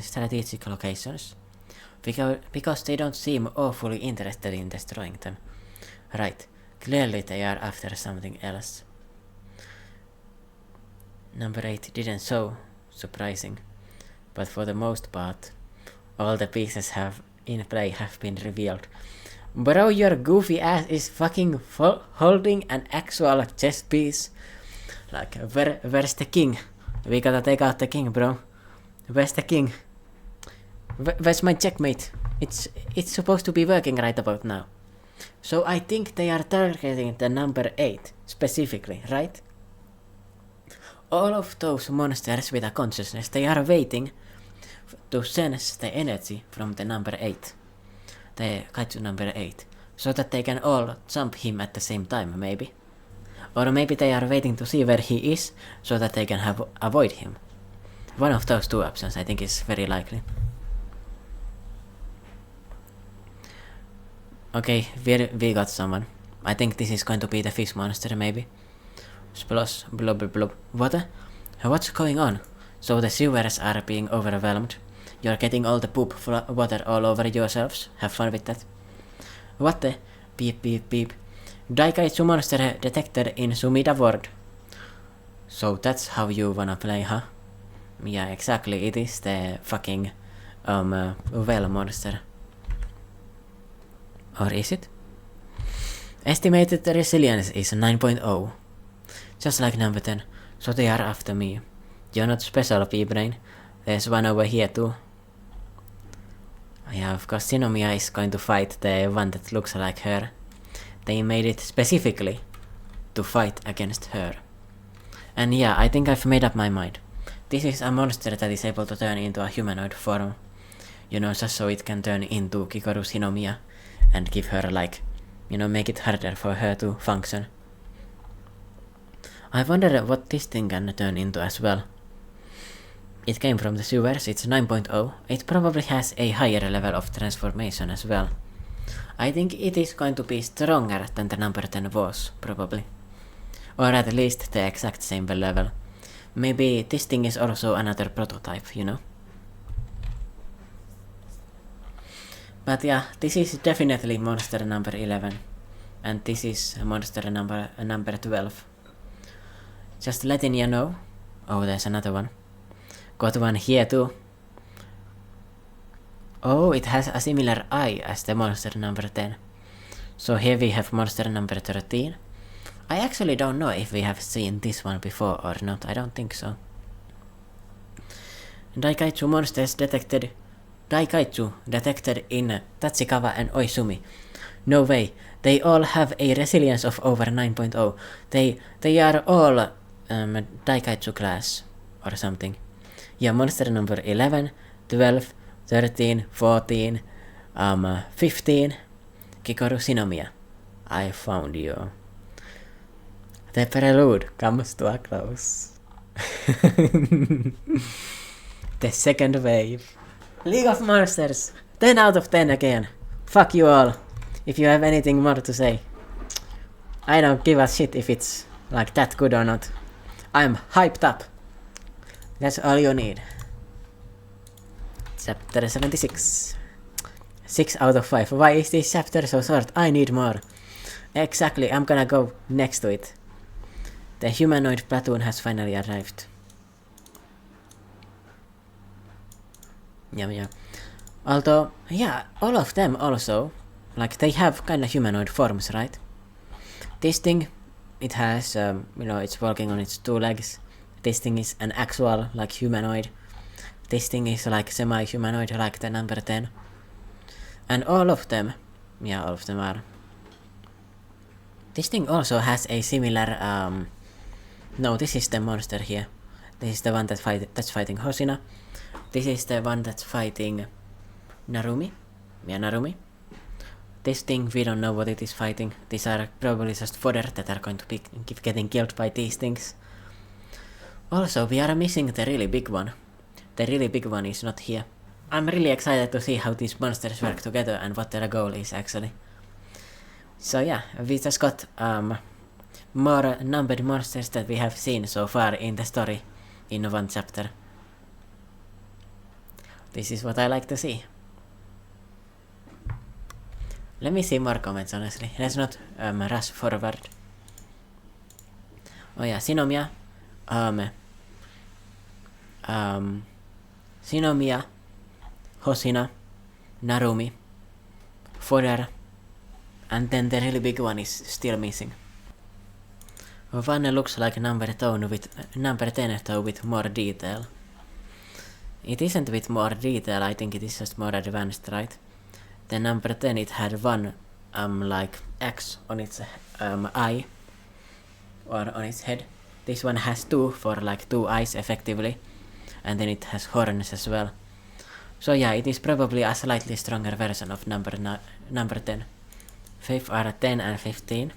Speaker 1: strategic locations? Because they don't seem awfully interested in destroying them. Right. Clearly they are after something else. Number 8 didn't show. Surprising. But for the most part, all the pieces in play have been revealed. Bro, your goofy ass is fucking holding an actual chess piece. Like, where's the king? We gotta take out the king, bro. Where's the king? Where's my checkmate? It's supposed to be working right about now. So I think they are targeting the number 8 specifically, right? All of those monsters with a consciousness, they are waiting to sense the energy from the number 8. The kaiju number 8. So that they can all jump him at the same time, maybe. Or maybe they are waiting to see where he is, so that they can avoid him. One of those two options I think is very likely. Okay, we got someone. I think this is going to be the fish monster, maybe. Splosh, blob blob blob. What's going on? So the sewers are being overwhelmed. You're getting all the poop water all over yourselves. Have fun with that. What the? Beep beep beep. Daikaitsu monster detected in Sumida Ward. So that's how you wanna play, huh? Yeah, exactly. It is the fucking well monster. Or is it? Estimated resilience is 9.0. Just like number 10. So they are after me. You're not special, P-Brain. There's one over here too. Yeah, of course Shinomiya is going to fight the one that looks like her. They made it specifically to fight against her. And yeah, I think I've made up my mind. This is a monster that is able to turn into a humanoid form. You know, just so it can turn into Kikoru Shinomiya and give her like, you know, make it harder for her to function. I wonder what this thing can turn into as well. It came from the sewers, it's 9.0. It probably has a higher level of transformation as well. I think it is going to be stronger than the number 10 was, probably. Or at least the exact same level. Maybe this thing is also another prototype, you know? But yeah, this is definitely monster number 11. And this is monster number 12. Just letting you know. Oh, there's another one. Got one here too. Oh, it has a similar eye as the monster number 10. So here we have monster number 13. I actually don't know if we have seen this one before or not. I don't think so. Daikaitsu monsters detected. Daikaitsu detected in Tachikawa and Oizumi. No way. They all have a resilience of over 9.0. They are all Daikaitsu class or something. Yeah, monster number 11, 12, 13, 14, 15. Kikoru Shinomiya. I found you. The prelude comes to a close. The second wave. League of Monsters. 10 out of 10 again. Fuck you all. If you have anything more to say. I don't give a shit if it's like that good or not. I'm hyped up. That's all you need. Chapter 76. 6 out of 5. Why is this chapter so short? I need more. Exactly, I'm gonna go next to it. The humanoid platoon has finally arrived. Yeah. Although, yeah, all of them also, like, they have kinda humanoid forms, right? This thing, it has, you know, it's walking on its 2 legs. This thing is an actual, like, humanoid. This thing is, like, semi-humanoid, like the number 10. And all of them, yeah, all of them are. This thing also has a similar, no, this is the monster here. This is the one that's fighting Hoshina. This is the one that's fighting Narumi. Yeah, Narumi. This thing, we don't know what it is fighting. These are probably just fodder that are going to be getting killed by these things. Also, we are missing the really big one. The really big one is not here. I'm really excited to see how these monsters work together and what their goal is actually. So yeah, we just got more numbered monsters that we have seen so far in the story in one chapter. This is what I like to see. Let me see more comments, honestly. Let's not rush forward. Oh yeah, Shinomiya. Shinomiya, Hoshina, Narumi, fodder, and then the really big one is still missing. One looks like number 10 though with more detail. It isn't with more detail, I think it is just more advanced, right? The number 10, it had one like X on its eye or on its head. This one has 2 for like 2 eyes effectively, and then it has horns as well. So yeah, it is probably a slightly stronger version of number 10. 5 are 10 and 15.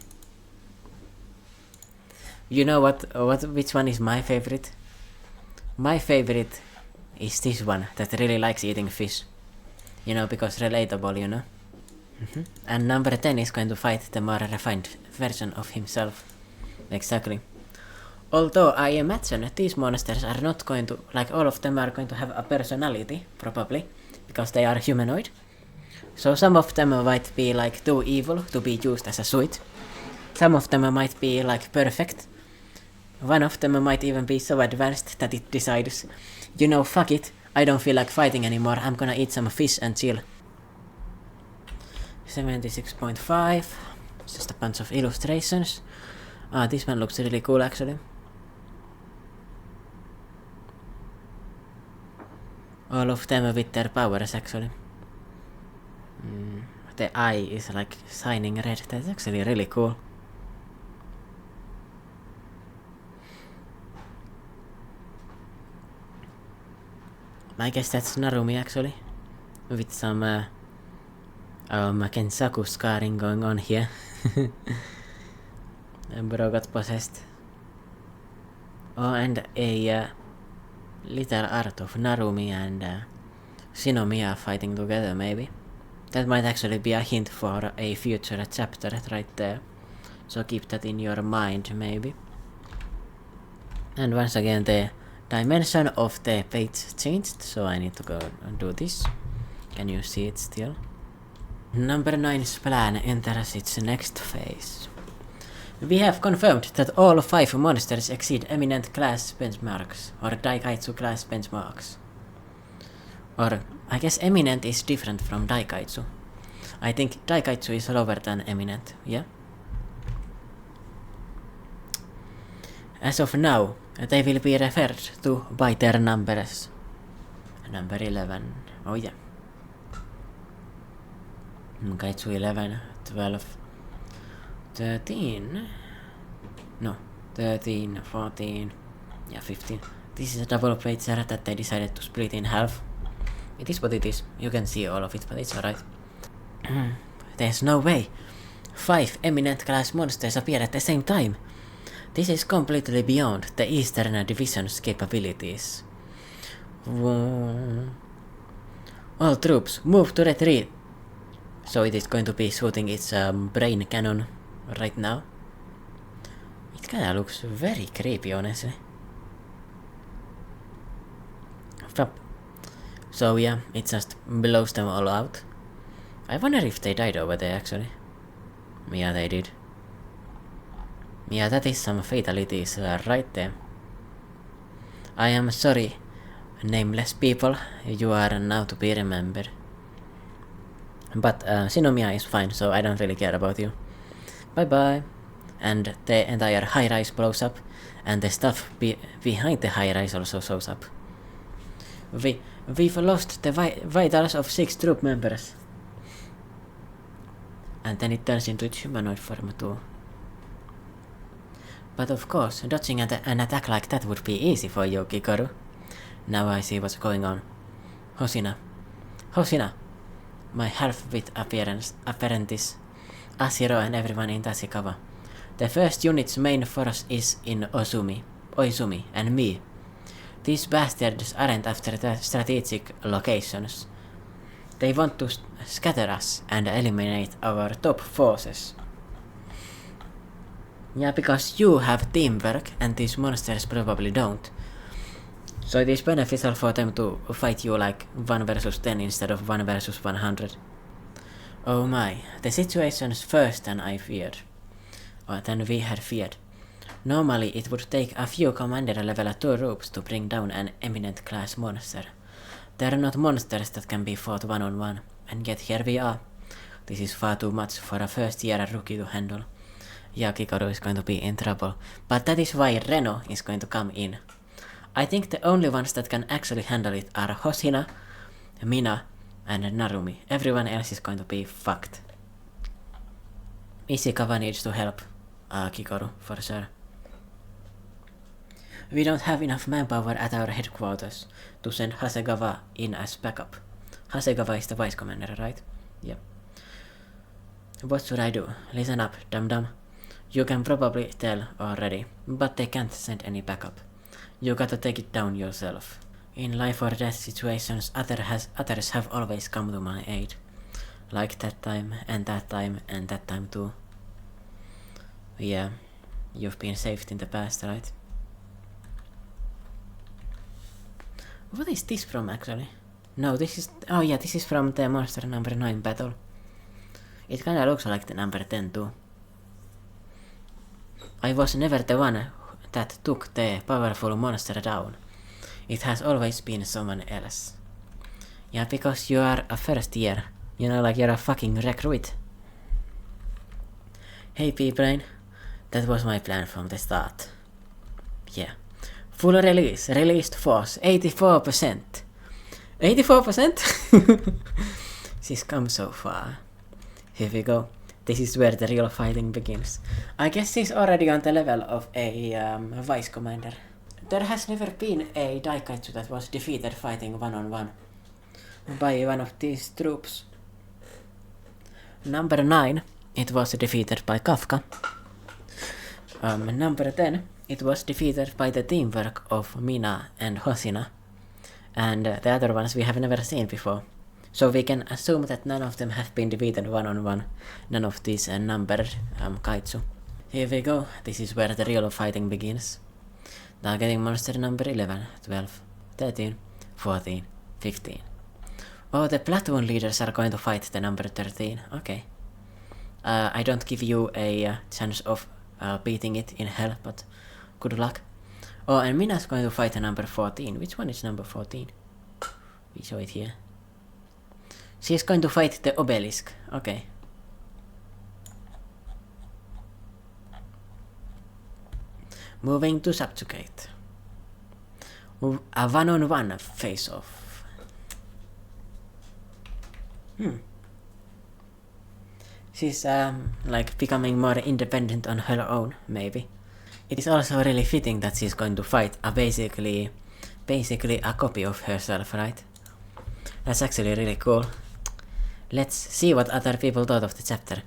Speaker 1: You know which one is my favorite? My favorite is this one that really likes eating fish. You know, because relatable, you know? And number 10 is going to fight the more refined version of himself. Exactly. Although I imagine these monsters are not going to, like all of them are going to have a personality, probably, because they are humanoid. So some of them might be like too evil to be used as a suit. Some of them might be like perfect. One of them might even be so advanced that it decides, you know, fuck it, I don't feel like fighting anymore, I'm gonna eat some fish and chill. 76.5, just a bunch of illustrations. This one looks really cool actually. All of them with their powers actually. The eye is like shining red, that's actually really cool. I guess that's Narumi actually, with some Kensaku scarring going on here. And bro got possessed. Oh, and a little art of Narumi and Shinomiya fighting together maybe. That might actually be a hint for a future chapter right there. So keep that in your mind maybe. And once again the dimension of the page changed, so I need to go and do this. Can you see it still? Number 9's plan enters its next phase. We have confirmed that all 5 monsters exceed eminent class benchmarks, or Daikaitsu class benchmarks. Or, I guess eminent is different from Daikaitsu. I think Daikaitsu is lower than eminent, yeah? As of now, they will be referred to by their numbers. Number 11, oh yeah. Kaiju 11, 12, 13, no, 13, 14, yeah 15. This is a double pager that they decided to split in half. It is what it is, you can see all of it, but it's alright. There's no way 5 eminent class monsters appear at the same time. This is completely beyond the Eastern Division's capabilities. All troops, move to retreat. So it is going to be shooting its brain cannon right now. It kinda looks very creepy, honestly. So yeah, it just blows them all out. I wonder if they died over there actually. Yeah, they did. Yeah, that is some fatalities right there. I am sorry, nameless people, you are now to be remembered. But Shinomiya is fine, so I don't really care about you. Bye bye. And the entire high-rise blows up, and the stuff behind the high-rise also shows up. We've lost the vitals of 6 troop members. And then it turns into its humanoid form too. But of course, dodging an attack like that would be easy for you, Kikoru. Now I see what's going on. Hoshina. Hoshina! My half-wit apprentice, Ashiro and everyone in Tashikawa. The first unit's main force is in Oizumi, and me. These bastards aren't after the strategic locations. They want to scatter us and eliminate our top forces. Yeah, because you have teamwork and these monsters probably don't. So it is beneficial for them to fight you like 1 versus 10 instead of 1 versus 100. Oh my, the situation's worse than I feared. Or than we had feared. Normally it would take a few commander level 2 troops to bring down an eminent class monster. They are not monsters that can be fought one-on-one, and yet here we are. This is far too much for a first year rookie to handle. Yeah, Kikoru is going to be in trouble, but that is why Reno is going to come in. I think the only ones that can actually handle it are Hoshina, Mina, and Narumi. Everyone else is going to be fucked. Ishikawa needs to help Kikoru, for sure. We don't have enough manpower at our headquarters to send Hasegawa in as backup. Hasegawa is the vice commander, right? Yep. What should I do? Listen up, dum-dum. You can probably tell already, but they can't send any backup. You gotta take it down yourself. In life or death situations, others have always come to my aid. Like that time, and that time, and that time too. Yeah, you've been saved in the past, right? What is this from actually? No, this is... Oh yeah, this is from the monster number 9 battle. It kinda looks like the number 10 too. I was never the one that took the powerful monster down. It has always been someone else. Yeah, because you are a first year. You know, like you're a fucking recruit. Hey P-Brain. That was my plan from the start. Yeah. Full release. Released force. 84%. 84%? She's come so far. Here we go. This is where the real fighting begins. I guess she's already on the level of a vice commander. There has never been a Kaiju that was defeated fighting one-on-one by one of these troops. Number 9, it was defeated by Kafka. Number 10, it was defeated by the teamwork of Mina and Hosina. And the other ones we have never seen before. So we can assume that none of them have been defeated one-on-one. None of these numbered Kaiju. Here we go. This is where the real fighting begins. Targeting monster number 11, 12, 13, 14, 15. Oh, the platoon leaders are going to fight the number 13. Okay. I don't give you a chance of beating it in hell, but good luck. Oh, and Mina's going to fight the number 14. Which one is number 14? We show it here. She's going to fight the obelisk. Okay. Moving to subjugate. A one-on-one face-off. She's like becoming more independent on her own, maybe. It is also really fitting that she's going to fight a basically a copy of herself, right? That's actually really cool. Let's see what other people thought of the chapter.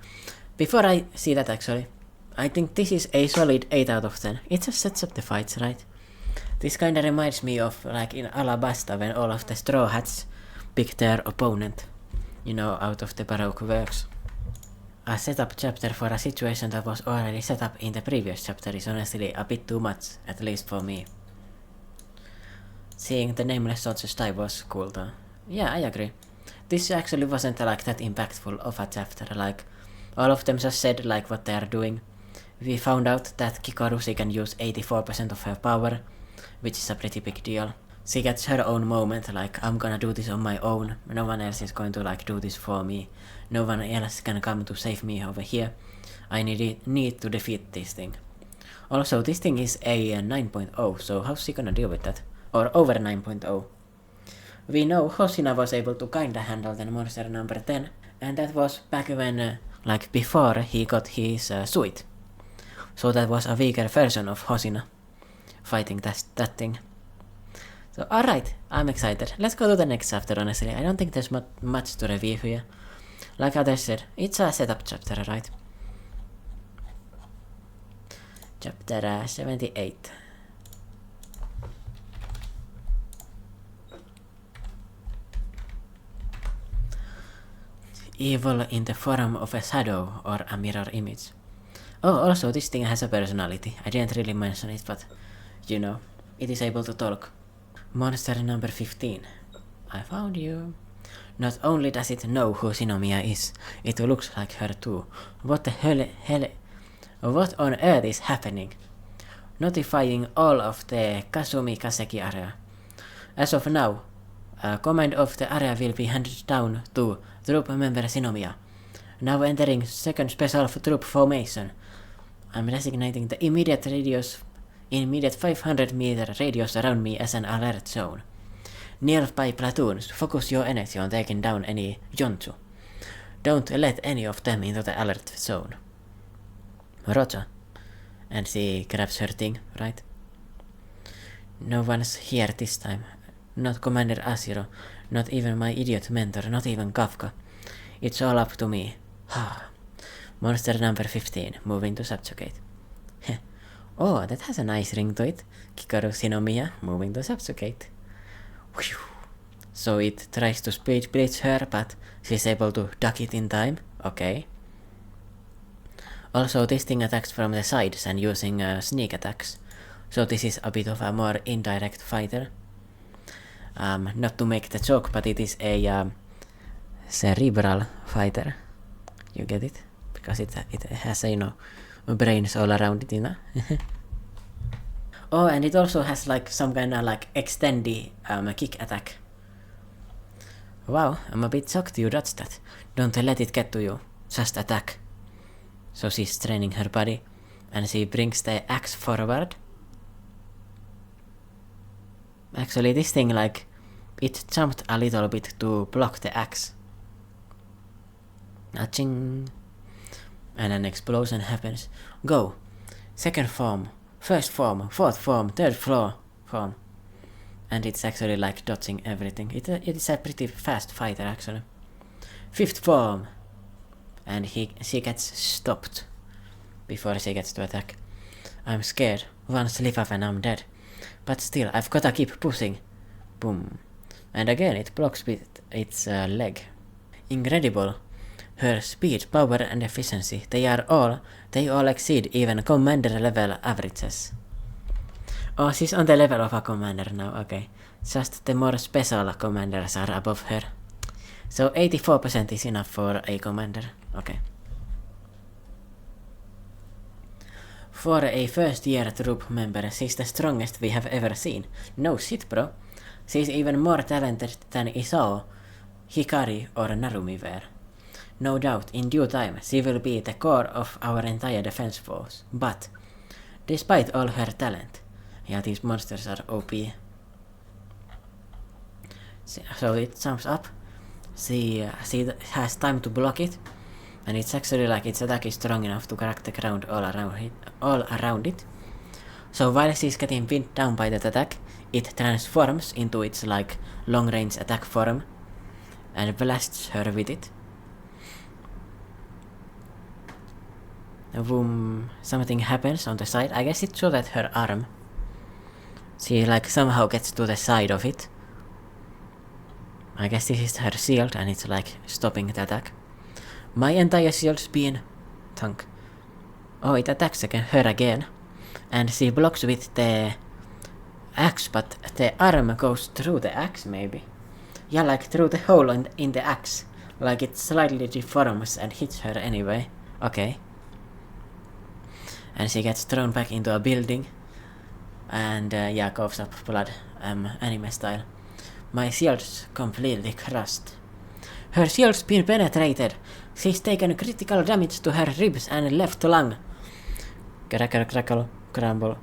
Speaker 1: Before I see that actually, I think this is a solid 8 out of 10. It just sets up the fights, right? This kinda reminds me of like in Alabasta when all of the Straw Hats pick their opponent, you know, out of the Baroque works. A setup chapter for a situation that was already set up in the previous chapter is honestly a bit too much, at least for me. Seeing the Nameless Soldiers die was cool though. Yeah, I agree. This actually wasn't like that impactful of a chapter, like all of them just said like what they are doing. We found out that Kikorushi can use 84% of her power, which is a pretty big deal. She gets her own moment, like I'm gonna do this on my own, no one else is going to like do this for me. No one else can come to save me over here. I need to defeat this thing. Also, this thing is a 9.0, so how's she gonna deal with that? Or over 9.0. We know Hosina was able to kinda handle the monster number 10, and that was back when, like before he got his suit. So that was a weaker version of Hosina fighting that thing. So alright, I'm excited. Let's go to the next chapter, honestly. I don't think there's much to review here. Like others said, it's a setup chapter, right? Chapter 78. Evil in the form of a shadow or a mirror image. Oh, also this thing has a personality. I didn't really mention it, but you know, it is able to talk. Monster number 15. I found you. Not only does it know who Shinomiya is, it looks like her too. What the hell, what on earth is happening? Notifying all of the Kasumi Kaseki area. As of now, command of the area will be handed down to troop member Shinomiya. Now entering second special troop formation. I'm designating the immediate 500 meter radius around me as an alert zone. Nearby platoons, focus your energy on taking down any Yonchu. Don't let any of them into the alert zone. Roger. And she grabs her thing, right? No one's here this time. Not Commander Asiro, not even my idiot mentor, not even Kafka. It's all up to me. Monster number 15, moving to subjugate. Oh, that has a nice ring to it. Kikaru Shinomiya, moving to subjugate. Whew. So it tries to speed blitz her, but she's able to duck it in time. Okay. Also, this thing attacks from the sides and using sneak attacks. So this is a bit of a more indirect fighter. Not to make the joke, but it is a cerebral fighter. You get it? Because it has brains all around it, Oh, and it also has like some kind of like extendy kick attack. Wow, I'm a bit shocked you dodged that. Don't let it get to you. Just attack. So she's training her body, and she brings the axe forward. Actually, this thing, like, it jumped a little bit to block the axe. Aching. And an explosion happens. Go. Second form. First form. Fourth form. Third form. And it's actually like dodging everything. It is a pretty fast fighter, actually. Fifth form. And she gets stopped before she gets to attack. I'm scared. One slip up and I'm dead. But still, I've gotta keep pushing. Boom. And again, it blocks with its leg. Incredible. Her speed, power and efficiency, they all exceed even commander level averages. Oh, she's on the level of a commander now, okay. Just the more special commanders are above her. So 84% is enough for a commander, okay. For a first year troop member, she's the strongest we have ever seen. No shit, bro. She's even more talented than Isao, Hikari or Narumi were. No doubt, in due time, she will be the core of our entire defense force. But, despite all her talent, yeah, these monsters are OP. So it jumps up, she has time to block it, and it's actually like its attack is strong enough to crack the ground all around it. So while she's getting pinned down by that attack, it transforms into its like long-range attack form and blasts her with it. Boom, something happens on the side. I guess it shot at her arm. She like somehow gets to the side of it. I guess this is her shield and it's like stopping the attack. My entire shield's been thunk. Oh, it attacks her again. And she blocks with the axe, but the arm goes through the axe maybe. Yeah, like through the hole in the axe. Like it slightly deforms and hits her anyway. Okay. And she gets thrown back into a building. And yeah, coughs up blood, anime style. My shield's completely crushed. Her shield's been penetrated. She's taken critical damage to her ribs and left lung. Crackle, crackle, crumble.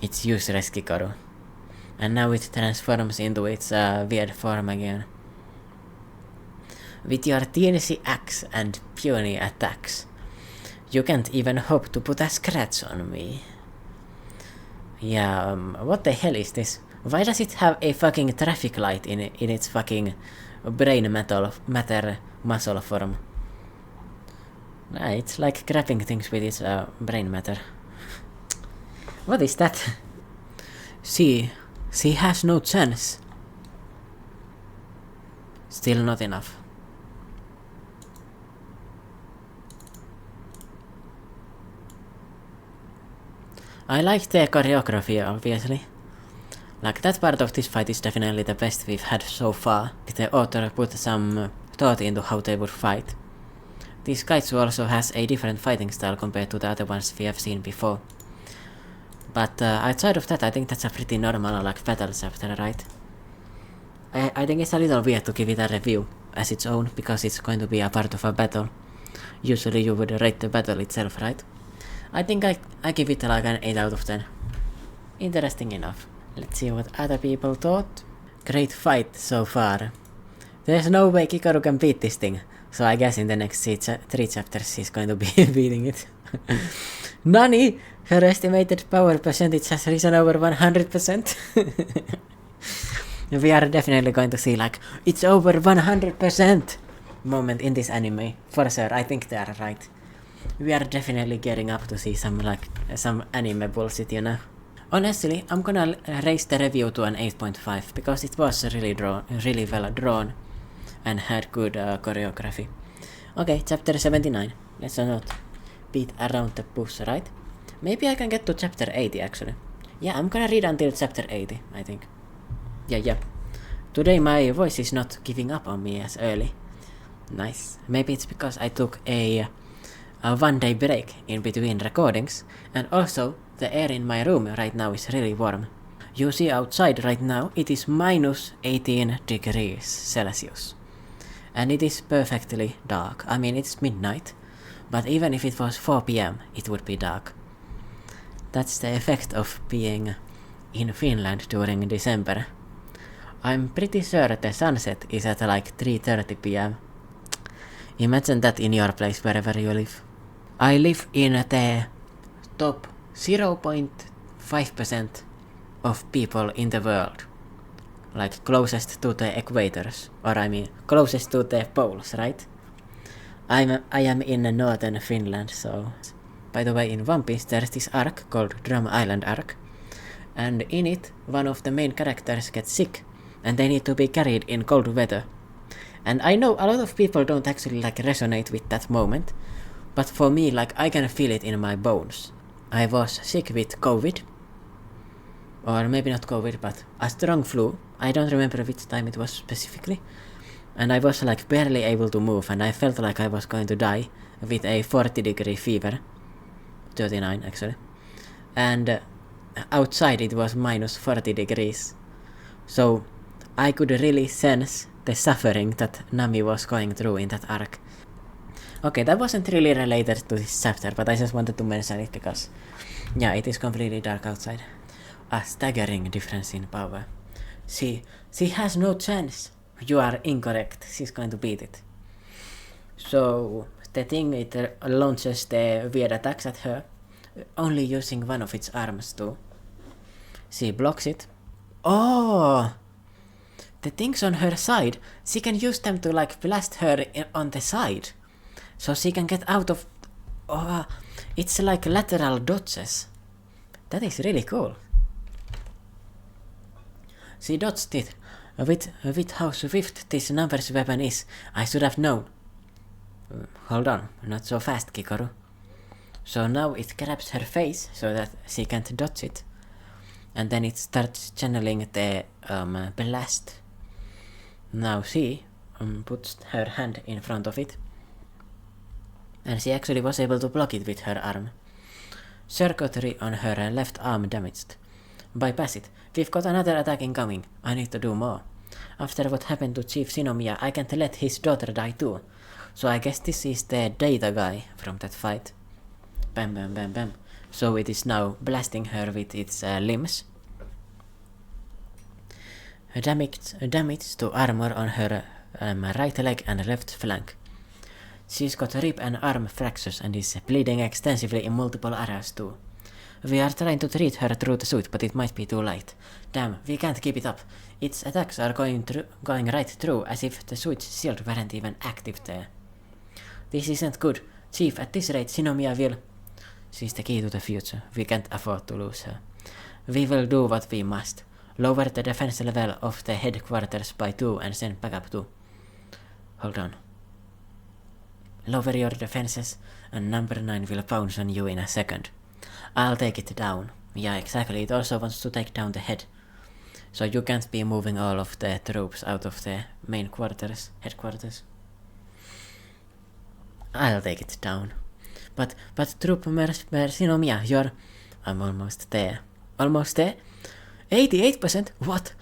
Speaker 1: It's useless, Kikoru. And now it transforms into its weird form again. With your teensy axe and puny attacks, you can't even hope to put a scratch on me. Yeah, what the hell is this? Why does it have a fucking traffic light in its fucking brain matter muscle form? Nah, it's like grabbing things with its brain matter. What is that? She has no chance. Still not enough. I like the choreography, obviously. Like, that part of this fight is definitely the best we've had so far. The author put some thought into how they would fight. This Kaiju also has a different fighting style compared to the other ones we have seen before. But outside of that, I think that's a pretty normal like battle chapter, right? I think it's a little weird to give it a review as its own, because it's going to be a part of a battle. Usually you would rate the battle itself, right? I think I give it like an 8 out of 10. Interesting enough. Let's see what other people thought. Great fight so far. There's no way Kikoru can beat this thing, so I guess in the next 3 chapters he's going to be beating it. Nani! Her estimated power percentage has risen over 100%. We are definitely going to see like, it's over 100% moment in this anime. For sure, I think they are right. We are definitely getting up to see some anime bullshit, you know. Honestly, I'm gonna raise the review to an 8.5 because it was really well drawn and had good choreography. Okay, chapter 79. Let's not beat around the bush, right? Maybe I can get to chapter 80 actually. Yeah, I'm gonna read until chapter 80, I think. Yeah. Today my voice is not giving up on me as early. Nice. Maybe it's because I took a 1-day break in between recordings, and also the air in my room right now is really warm. You see outside right now it is minus 18 degrees Celsius. And it is perfectly dark. I mean, it's midnight, but even if it was 4 p.m. it would be dark. That's the effect of being in Finland during December. I'm pretty sure the sunset is at like 3:30 p.m. Imagine that in your place wherever you live. I live in the top 0.5% of people in the world. Like closest to the equators, or I mean closest to the poles, right? I am in northern Finland, so... By the way, in One Piece there's this arc called Drum Island arc, and in it one of the main characters gets sick, and they need to be carried in cold weather. And I know a lot of people don't actually like resonate with that moment, but for me, like, I can feel it in my bones. I was sick with COVID, or maybe not COVID, but a strong flu. I don't remember which time it was specifically, and I was like barely able to move, and I felt like I was going to die with a 40-degree fever. 39 actually. And outside it was minus 40 degrees. So I could really sense the suffering that Nami was going through in that arc. Okay, that wasn't really related to this chapter, but I just wanted to mention it because, yeah, it is completely dark outside. A staggering difference in power. She has no chance. You are incorrect. She's going to beat it. So the thing, it launches the weird attacks at her, only using one of its arms too. She blocks it. Oh! The things on her side, she can use them to like blast her on the side. So she can get out of... Oh, it's like lateral dodges. That is really cool. She dodged it. With how swift this numbers weapon is, I should have known. Hold on, not so fast, Kikoru. So now it grabs her face so that she can't dodge it. And then it starts channeling the blast. Now she puts her hand in front of it. And she actually was able to block it with her arm. Circuitry on her left arm damaged. Bypass it. We've got another attack incoming. I need to do more. After what happened to Chief Shinomiya, I can't let his daughter die too. So I guess this is the data guy from that fight. Bam bam bam bam. So it is now blasting her with its limbs. Damage to armor on her right leg and left flank. She's got rib and arm fractures and is bleeding extensively in multiple areas too. We are trying to treat her through the suit, but it might be too late. Damn, we can't keep it up. Its attacks are going right through, as if the suit's shield weren't even active there. This isn't good. Chief, at this rate, Shinomiya will... She's the key to the future. We can't afford to lose her. We will do what we must. Lower the defense level of the headquarters by 2 and send backup 2. Hold on. Lower your defenses, and number 9 will pounce on you in a second. I'll take it down. Yeah, exactly. It also wants to take down the head. So you can't be moving all of the troops out of the main headquarters. I'll take it down. But Troop Shinomiya, you're... I'm almost there. Almost there? 88%? What?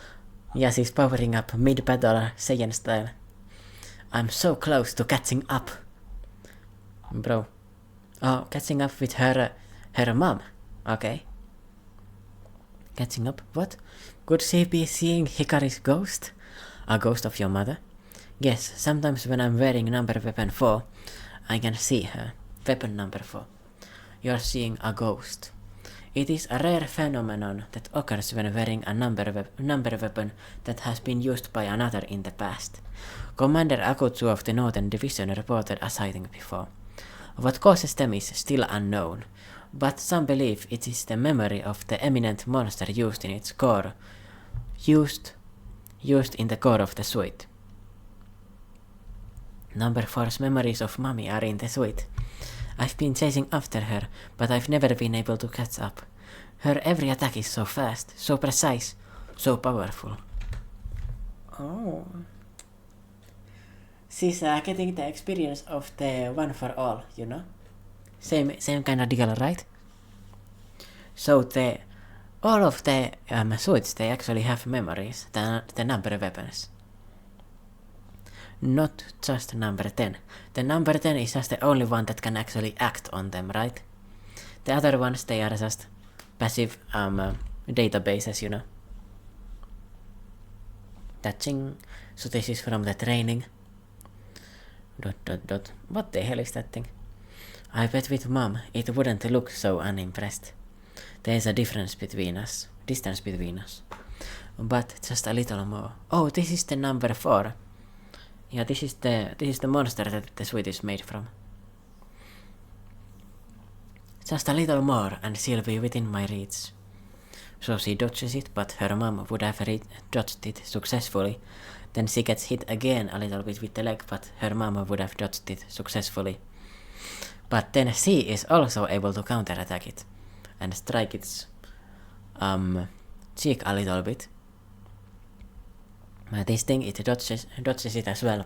Speaker 1: Yeah, she's powering up mid-battle Saiyan style. I'm so close to catching up. Bro. Oh, catching up with her mom. Okay. Catching up? What? Could she be seeing Hikari's ghost? A ghost of your mother? Yes, sometimes when I'm wearing number weapon 4, I can see her. Weapon number 4. You're seeing a ghost. It is a rare phenomenon that occurs when wearing a number weapon that has been used by another in the past. Commander Akutsu of the Northern Division reported a sighting before. What causes them is still unknown, but some believe it is the memory of the eminent monster used in its core. Used in the core of the suite. Number 4's memories of Mommy are in the suite. I've been chasing after her, but I've never been able to catch up. Her every attack is so fast, so precise, so powerful. Oh. She's getting the experience of the one for all, you know? Same kind of deal, right? So all of the suits, they actually have memories, the number weapons. Not just number 10. The number 10 is just the only one that can actually act on them, right? The other ones, they are just passive databases, you know. Touching. So this is from the training. ... What the hell is that thing? I bet with Mom it wouldn't look so unimpressed. There's a distance between us. But just a little more. Oh, this is the number 4. Yeah, this is the monster that the suit is made from. Just a little more and she'll be within my reach. So she dodges it, but her mom would have dodged it successfully. Then she gets hit again a little bit with the leg, but her mom would have dodged it successfully. But then she is also able to counterattack it and strike its cheek a little bit. This thing, it dodges it as well,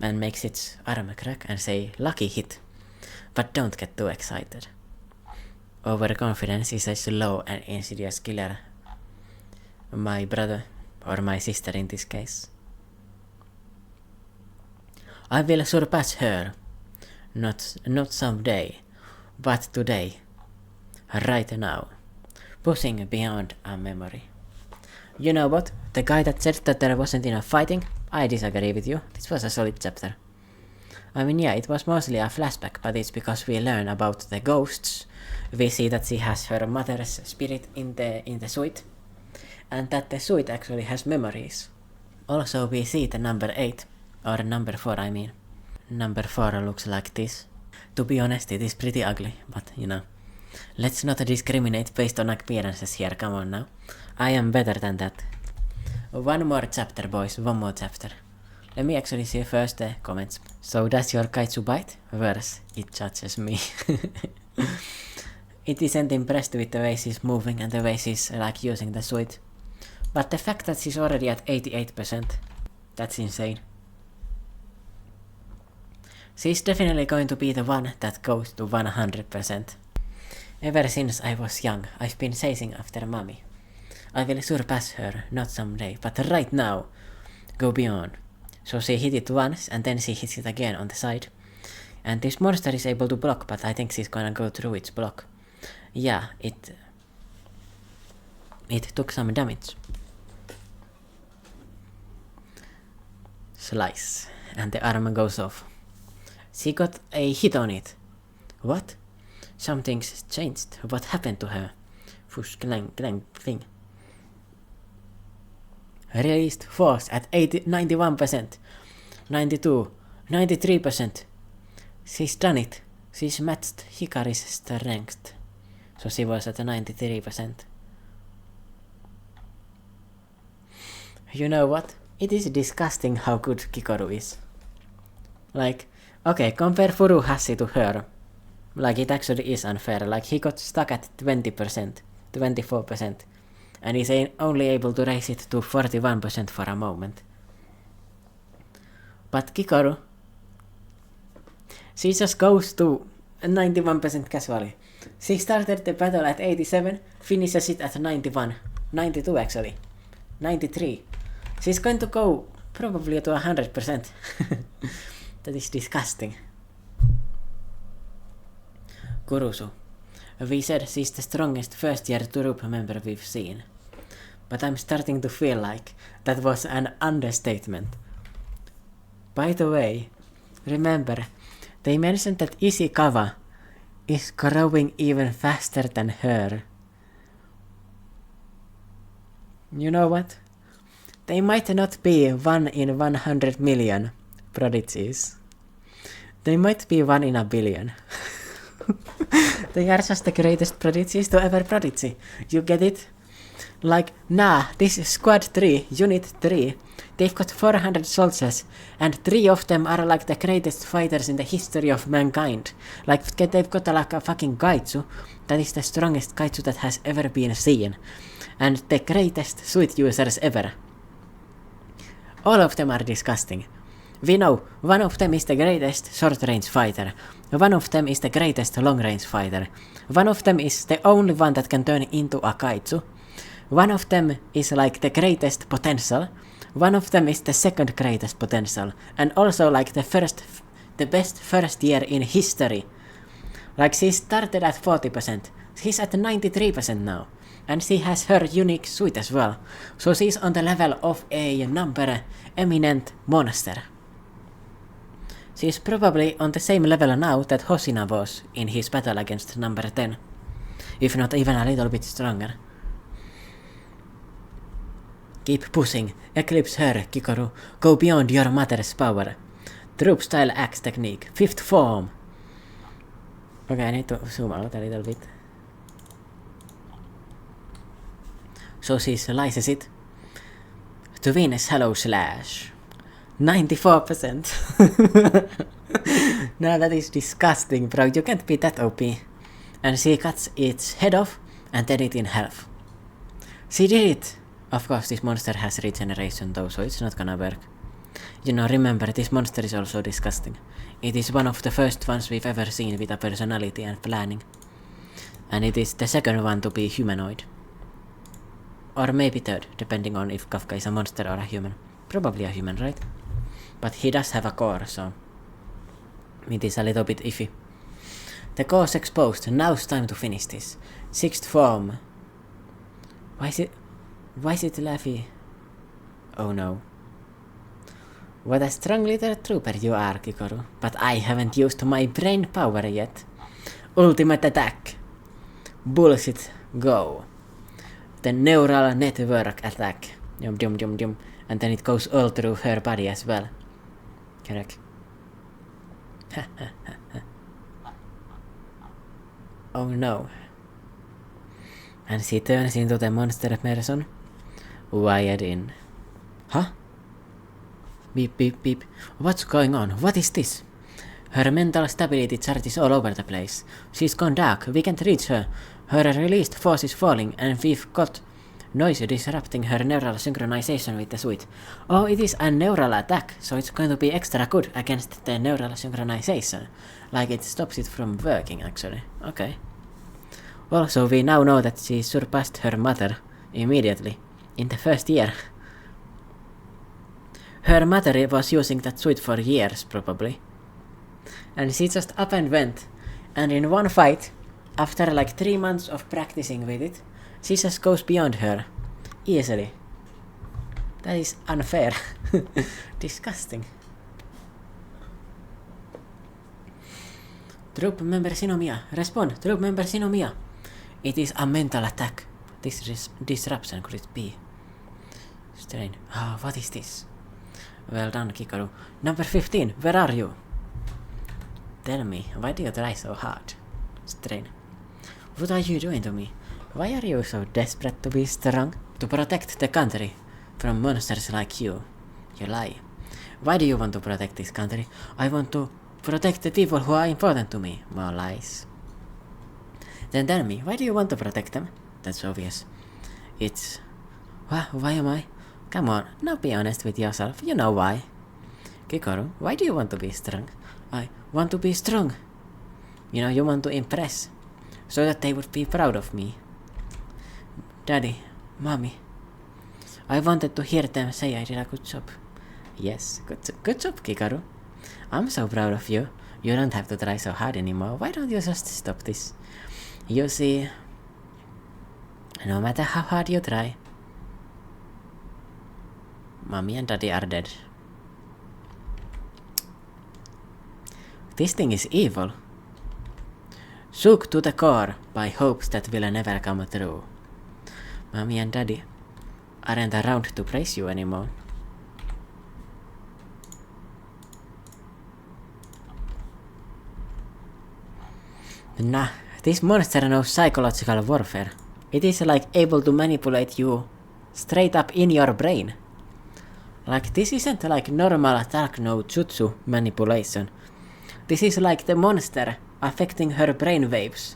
Speaker 1: and makes its arm crack and say lucky hit. But don't get too excited. Overconfidence is a slow and insidious killer. My brother, or my sister in this case. I will surpass her. Not someday, but today. Right now. Pushing beyond a memory. You know what? The guy that said that there wasn't enough fighting, I disagree with you. This was a solid chapter. I mean, yeah, it was mostly a flashback, but it's because we learn about the ghosts. We see that she has her mother's spirit in the suit, and that the suit actually has memories. Also, we see the number 8, or number 4, I mean. Number 4 looks like this. To be honest, it is pretty ugly, but you know. Let's not discriminate based on appearances here, come on now. I am better than that. One more chapter, boys, one more chapter. Let me actually see first the comments. So does your kaiju bite? Worse, it judges me. It isn't impressed with the way she's moving and the way she's like using the suit. But the fact that she's already at 88%, that's insane. She's definitely going to be the one that goes to 100%. Ever since I was young, I've been chasing after Mommy. I will surpass her, not someday, but right now, go beyond. So she hit it once, and then she hits it again on the side. And this monster is able to block, but I think she's gonna go through its block. Yeah, it took some damage. Slice, and the arm goes off. She got a hit on it. What? Something's changed. What happened to her? Fush, clang, clang, thing. Released force at 91%, 92%, 93%. She's done it. She's matched Hikari's strength. So she was at 93%. You know what? It is disgusting how good Kikoru is. Like, okay, compare Furuhashi to her. Like, it actually is unfair. Like, he got stuck at 20%, 24%. And he's only able to raise it to 41% for a moment. But Kikoru, she just goes to 91% casually. She started the battle at 87, finishes it at 91, 92 actually, 93. She's going to go probably to 100%. That is disgusting. Kurusu. We said she's the strongest first-year troop member we've seen. But I'm starting to feel like that was an understatement. By the way, remember, they mentioned that Ishikawa is growing even faster than her. You know what? They might not be 1 in 100 million prodigies. They might be 1 in a billion. They are just the greatest prodigies to ever prodigy. You get it? like, nah, this is Squad 3, Unit 3. They've got 400 soldiers, and 3 of them are like the greatest fighters in the history of mankind. Like, they've got like a fucking Kaiju, that is the strongest Kaiju that has ever been seen. And the greatest suit users ever. All of them are disgusting. We know, one of them is the greatest short-range fighter. One of them is the greatest long-range fighter. One of them is the only one that can turn into a Kaiju. One of them is like the greatest potential. One of them is the second greatest potential. And also like the best first year in history. Like she started at 40%. She's at 93% now. And she has her unique suit as well. So she's on the level of a number eminent monster. She's probably on the same level now that Hoshina was in his battle against number 10. If not even a little bit stronger. Keep pushing. Eclipse her, Kikoru. Go beyond your mother's power. Troop style axe technique. 5th form. Okay, I need to zoom out a little bit. So she slices it. To Venus Hello Slash. 94%. No, that is disgusting, bro. You can't be that OP. And she cuts its head off and then it in half. She did it! Of course, this monster has regeneration though, so it's not gonna work. You know, remember, this monster is also disgusting. It is one of the first ones we've ever seen with a personality and planning. And it is the second one to be humanoid. Or maybe third, depending on if Kafka is a monster or a human. Probably a human, right? But he does have a core, so it is a little bit iffy. The core's exposed. Now it's time to finish this. 6th form. Why is it Laffy? Oh no. What a strong little trooper you are, Kikoru. But I haven't used my brain power yet. Ultimate attack. Bullshit. Go. The neural network attack. Yum yum yum yum. And then it goes all through her body as well. Correct. Oh no. And she turns into the monster person. Wired in. Huh? Beep beep beep. What's going on? What is this? Her mental stability chart is all over the place. She's gone dark. We can't reach her. Her released force is falling, and we've got noise disrupting her neural synchronization with the suit. Oh, it is a neural attack, so it's going to be extra good against the neural synchronization. Like it stops it from working, actually. Okay. Also, we now know that she surpassed her mother immediately, in the first year. Her mother was using that suit for years, probably. And she just up and went, and in one fight, after like 3 months of practicing with it, she just goes beyond her. Easily. That is unfair. Disgusting. Troop member Shinomiya. Respond. Troop member Shinomiya. It is a mental attack. This disruption could it be? Strain. Ah, what is this? Well done, Kikoru. Number 15, where are you? Tell me, why do you try so hard? Strain. What are you doing to me? Why are you so desperate to be strong? To protect the country from monsters like you. You lie. Why do you want to protect this country? I want to protect the people who are important to me. More lies. Then tell me, why do you want to protect them? That's obvious. It's... Why am I? Come on, now be honest with yourself. You know why. Kikoru, why do you want to be strong? I want to be strong. You know, you want to impress. So that they would be proud of me. Daddy, Mommy. I wanted to hear them say I did a good job. Yes, good job, Kikoru. I'm so proud of you. You don't have to try so hard anymore. Why don't you just stop this? You see, no matter how hard you try, Mommy and Daddy are dead. This thing is evil. Shook to the core by hopes that will never come true. Mommy and Daddy aren't around to praise you anymore. Nah, this monster knows psychological warfare. It is like able to manipulate you straight up in your brain. Like, this isn't like normal Dark no Jutsu manipulation. This is like the monster affecting her brain waves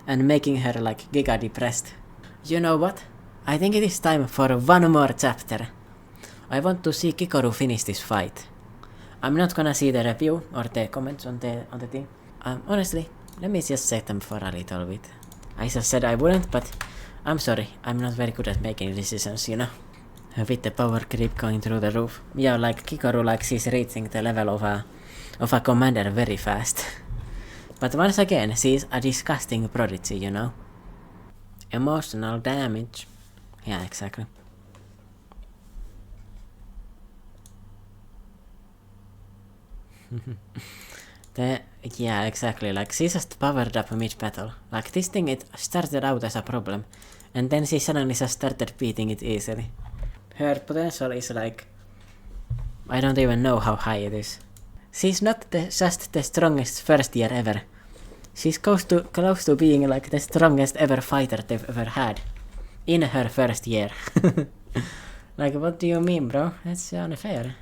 Speaker 1: and making her like giga depressed. You know what? I think it is time for one more chapter. I want to see Kikoru finish this fight. I'm not gonna see the review or the comments on the thing. Honestly, let me just set them for a little bit. I just said I wouldn't, but I'm sorry. I'm not very good at making decisions, you know. With the power creep going through the roof. Yeah, like Kikoru, like she's reaching the level of a commander very fast. But once again, she's a disgusting prodigy, you know. Emotional damage. Yeah, exactly. Yeah, exactly. Like, she just powered up mid-battle. Like, this thing, it started out as a problem. And then she suddenly just started beating it easily. Her potential is like... I don't even know how high it is. She's not just the strongest first year ever. She's close to being like the strongest ever fighter they've ever had. In her first year. Like, what do you mean, bro? That's unfair.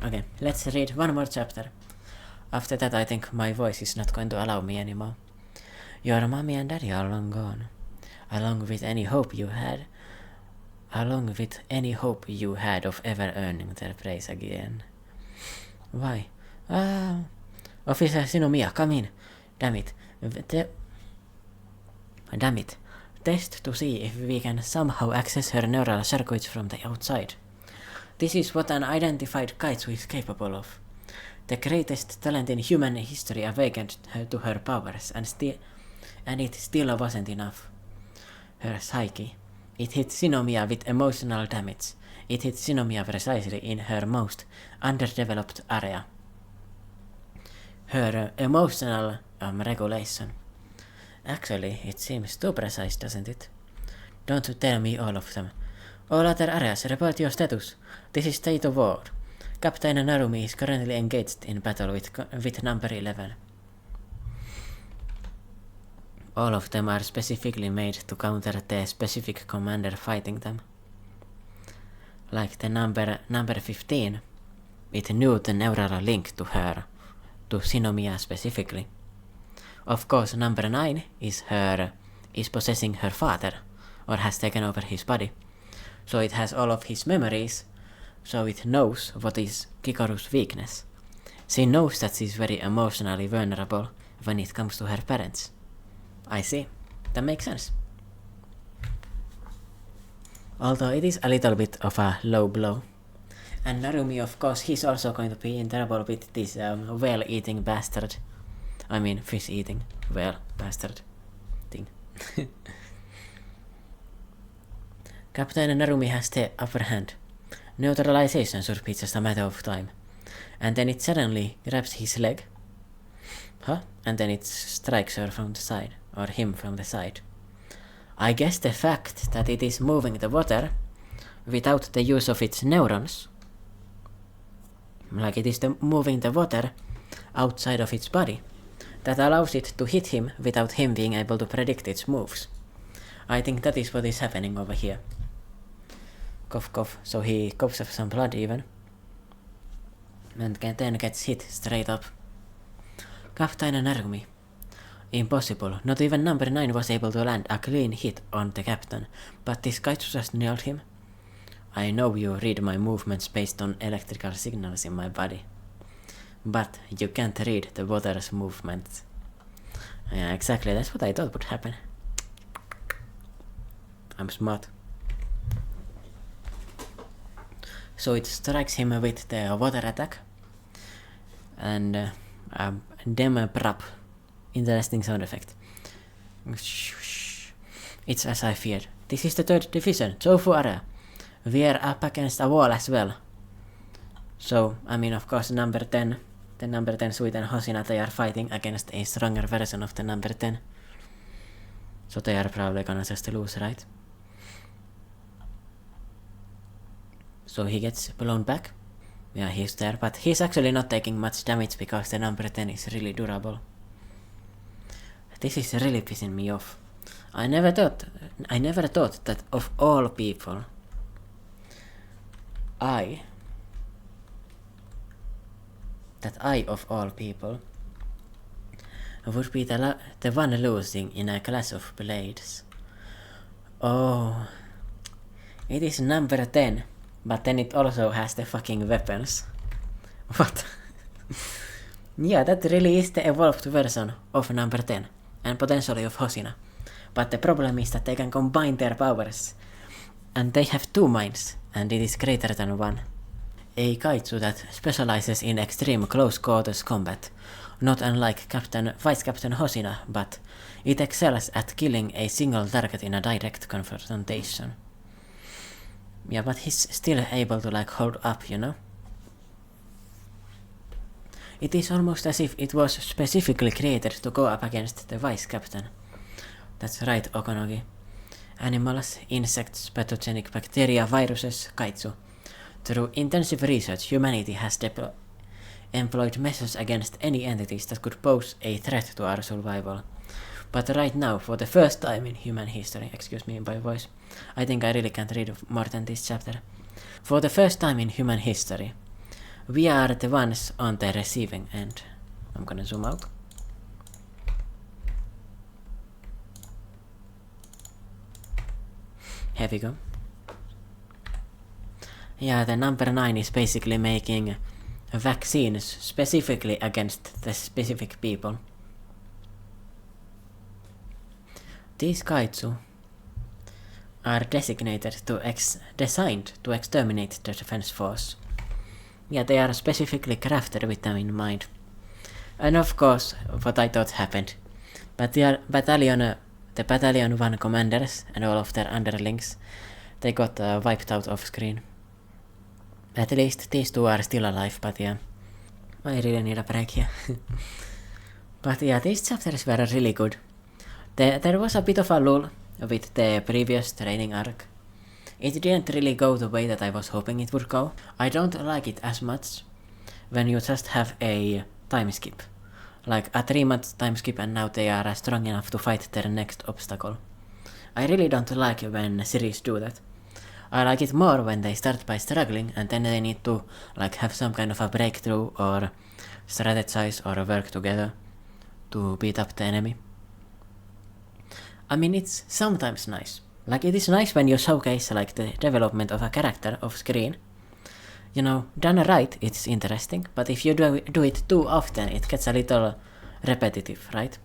Speaker 1: Okay, let's read one more chapter. After that, I think my voice is not going to allow me anymore. Your mommy and daddy are long gone. Along with any hope you had of ever earning their praise again. Why? Officer Shinomiya, come in. Damn it. Test to see if we can somehow access her neural circuits from the outside. This is what an identified Kaiju is capable of. The greatest talent in human history awakened her to her powers, and it still wasn't enough. Her psyche. It hit Shinomiya with emotional damage. It hit Shinomiya precisely in her most underdeveloped area. Her emotional regulation. Actually, it seems too precise, doesn't it? Don't tell me all of them. All other areas, report your status. This is state of war. Captain Narumi is currently engaged in battle with number 11. All of them are specifically made to counter the specific commander fighting them. Like the number 15, it knew the neural link to her, to Shinomiya specifically. Of course, number 9 is possessing her father, or has taken over his body. So it has all of his memories, so it knows what is Kikoru's weakness. She knows that she's very emotionally vulnerable when it comes to her parents. I see. That makes sense. Although it is a little bit of a low blow. And Narumi, of course, he's also going to be in trouble with this whale-eating bastard. I mean, fish-eating whale bastard thing. Captain Narumi has the upper hand. Neutralization should be just a matter of time. And then it suddenly grabs his leg. And then it strikes her from the side. Or him from the side. I guess the fact that it is moving the water without the use of its neurons, like it is moving the water outside of its body, that allows it to hit him without him being able to predict its moves. I think that is what is happening over here. Cough cough, so he coughs up some blood even. And then gets hit straight up. Captain Narumi. Impossible, not even number 9 was able to land a clean hit on the captain, but this guy just nailed him. I know you read my movements based on electrical signals in my body. But you can't read the water's movements. Yeah, exactly, that's what I thought would happen. I'm smart. So it strikes him with the water attack. And prap. Interesting sound effect. It's as I feared. This is the 3rd division, Chofu area. We are up against a wall as well. So, I mean, of course, number 10, the number 10 suite and Hosina, they are fighting against a stronger version of the number 10. So they are probably gonna just lose, right? So he gets blown back. Yeah, he's there, but he's actually not taking much damage because the number 10 is really durable. This is really pissing me off. I never thought that of all people, I of all people would be the one losing in a clash of blades. Oh, it is number 10, but then it also has the fucking weapons. What? Yeah, that really is the evolved version of number 10, and potentially of Hosina. But the problem is that they can combine their powers, and they have 2 minds, and it is greater than 1. A kaiju that specializes in extreme close quarters combat, not unlike Vice Captain Hosina, but it excels at killing a single target in a direct confrontation. Yeah, but he's still able to hold up, you know? It is almost as if it was specifically created to go up against the Vice Captain. That's right, Okonogi. Animals, insects, pathogenic bacteria, viruses, kaiju. Through intensive research, humanity has employed measures against any entities that could pose a threat to our survival. But right now, for the first time in human history, excuse me my voice, I think I really can't read more than this chapter. For the first time in human history, we are the ones on the receiving end. I'm gonna zoom out. Here we go. Yeah, the number 9 is basically making vaccines specifically against the specific people. These kaiju are designed to exterminate the defense force. Yeah, they are specifically crafted with them in mind. And of course, what I thought happened. But the Battalion 1 commanders and all of their underlings, they got wiped out off screen. At least these 2 are still alive, but yeah. I really need a break here. But yeah, these chapters were really good. There was a bit of a lull with the previous training arc. It didn't really go the way that I was hoping it would go. I don't like it as much when you just have a time skip. Like a 3-month time skip and now they are strong enough to fight their next obstacle. I really don't like when series do that. I like it more when they start by struggling and then they need to have some kind of a breakthrough or strategize or work together to beat up the enemy. I mean, it's sometimes nice. It is nice when you showcase the development of a character off screen. You know, done right, it's interesting, but if you do it too often, it gets a little repetitive, right?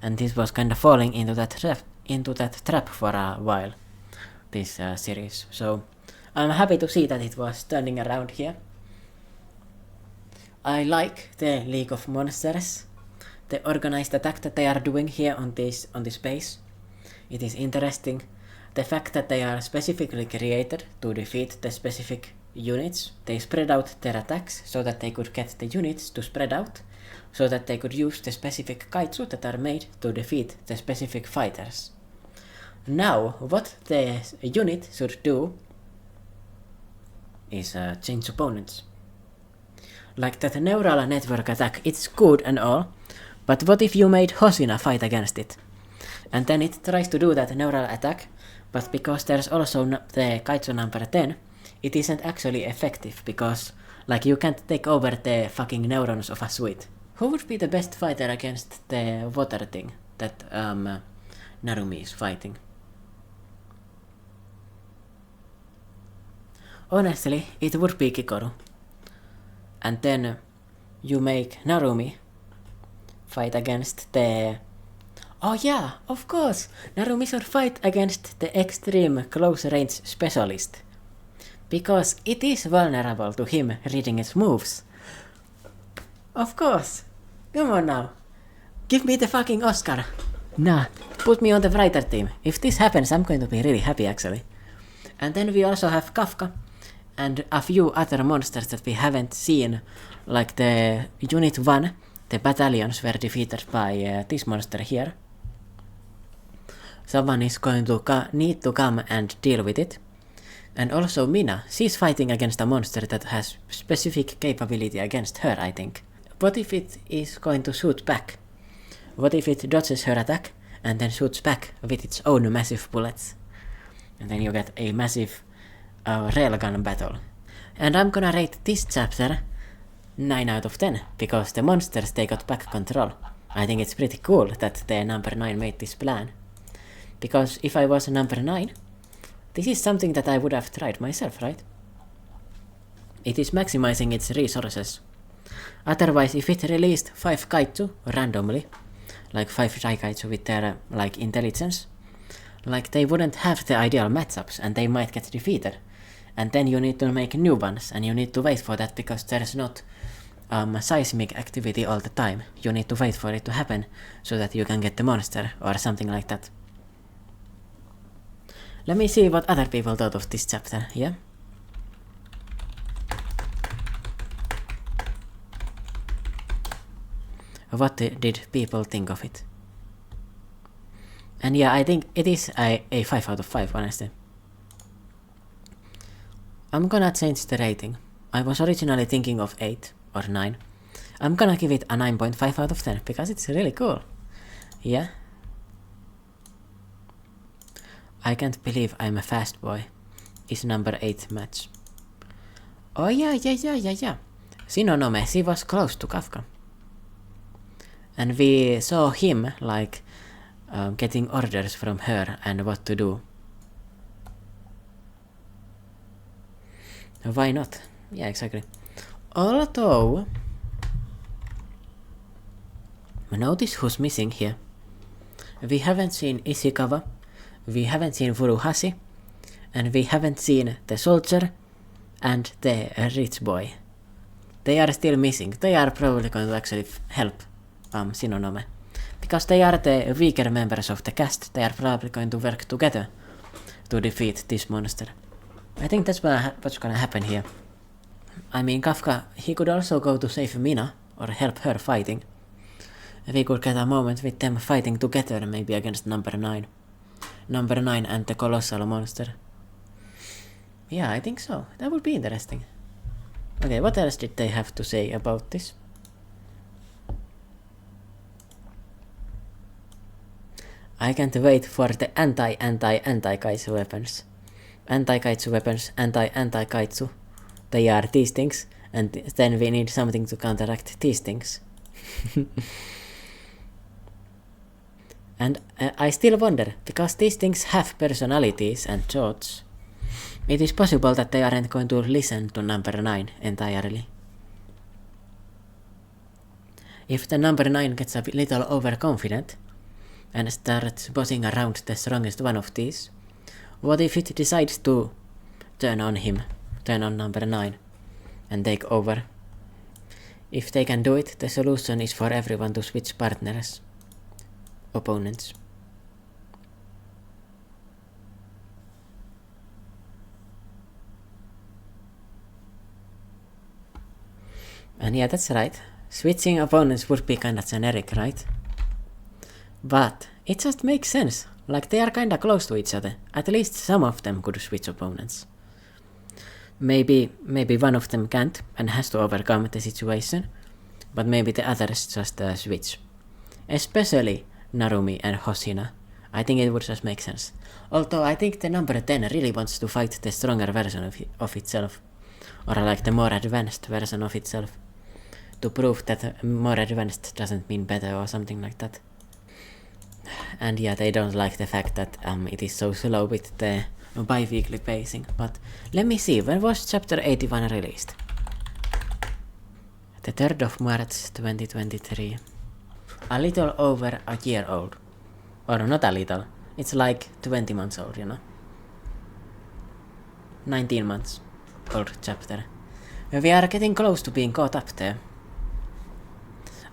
Speaker 1: And this was kind of falling into that trap for a while, this series. So I'm happy to see that it was turning around here. I like the League of Monsters, the organized attack that they are doing here on this base. It is interesting. The fact that they are specifically created to defeat the specific units. They spread out their attacks so that they could get the units to spread out, so that they could use the specific kaiju that are made to defeat the specific fighters. Now, what the unit should do is change opponents. Like that neural network attack, it's good and all, but what if you made Hosina fight against it? And then it tries to do that neural attack, but because there's also the kaiju number 10, it isn't actually effective, because you can't take over the fucking neurons of a suit. Who would be the best fighter against the water thing that Narumi is fighting? Honestly, it would be Kikoru. And then you make Narumi fight against the... Oh yeah, of course! Narumi should fight against the extreme close range specialist. Because it is vulnerable to him reading its moves. Of course! Come on now! Give me the fucking Oscar! Nah, put me on the writer team. If this happens, I'm going to be really happy actually. And then we also have Kafka and a few other monsters that we haven't seen, like the Unit 1, the battalions were defeated by this monster here. Someone is going to need to come and deal with it. And also Mina, she's fighting against a monster that has specific capability against her, I think. What if it is going to shoot back? What if it dodges her attack and then shoots back with its own massive bullets? And then you get a massive railgun battle. And I'm gonna rate this chapter 9 out of 10, because the monsters, they got back control. I think it's pretty cool that the number 9 made this plan. Because if I was number 9, this is something that I would have tried myself, right? It is maximizing its resources. Otherwise, if it released 5 kaiju randomly, like 5 kaiju with their like intelligence, like they wouldn't have the ideal matchups and they might get defeated. And then you need to make new ones, and you need to wait for that because there's not seismic activity all the time. You need to wait for it to happen so that you can get the monster or something like that. Let me see what other people thought of this chapter, yeah? What did people think of it? And yeah, I think it is a 5 out of 5, honestly. I'm gonna change the rating. I was originally thinking of 8 or 9. I'm gonna give it a 9.5 out of 10 because it's really cool. Yeah? I can't believe I'm a fast boy. Is number 8 match. Oh yeah. Shinonome, she was close to Kafka. And we saw him like getting orders from her and what to do. Why not? Yeah, exactly. Although, notice who's missing here. We haven't seen Ishikawa, we haven't seen Furuhashi, and we haven't seen the soldier and the rich boy. They are still missing. They are probably going to actually help Shinonome. Because they are the weaker members of the cast, they are probably going to work together to defeat this monster. I think that's what's gonna happen here. I mean, Kafka, he could also go to save Mina or help her fighting. We could get a moment with them fighting together, maybe against number 9. Number 9 and the colossal monster. Yeah, I think so. That would be interesting. Okay, what else did they have to say about this? I can't wait for the anti-kaiju weapons. Anti-kaiju weapons, anti-kaiju. They are these things, and then we need something to counteract these things. And I still wonder, because these things have personalities and thoughts, it is possible that they aren't going to listen to number 9 entirely. If the number 9 gets a little overconfident and starts bossing around the strongest one of these, what if it decides to turn on him, turn on number 9, and take over? If they can do it, the solution is for everyone to switch partners, opponents. And yeah, that's right. Switching opponents would be kinda generic, right? But it just makes sense. Like, they are kinda close to each other. At least some of them could switch opponents. Maybe one of them can't and has to overcome the situation, but maybe the others just switch. Especially Narumi and Hoshina. I think it would just make sense. Although I think the number 10 really wants to fight the stronger version of itself. Or like the more advanced version of itself. To prove that more advanced doesn't mean better or something like that. And yeah, they don't like the fact that it is so slow with the bi-weekly pacing. But let me see, when was chapter 81 released? The 3rd of March 2023. A little over a year old. Or not a little, it's like 20 months old, you know. 19 months old chapter. We are getting close to being caught up there.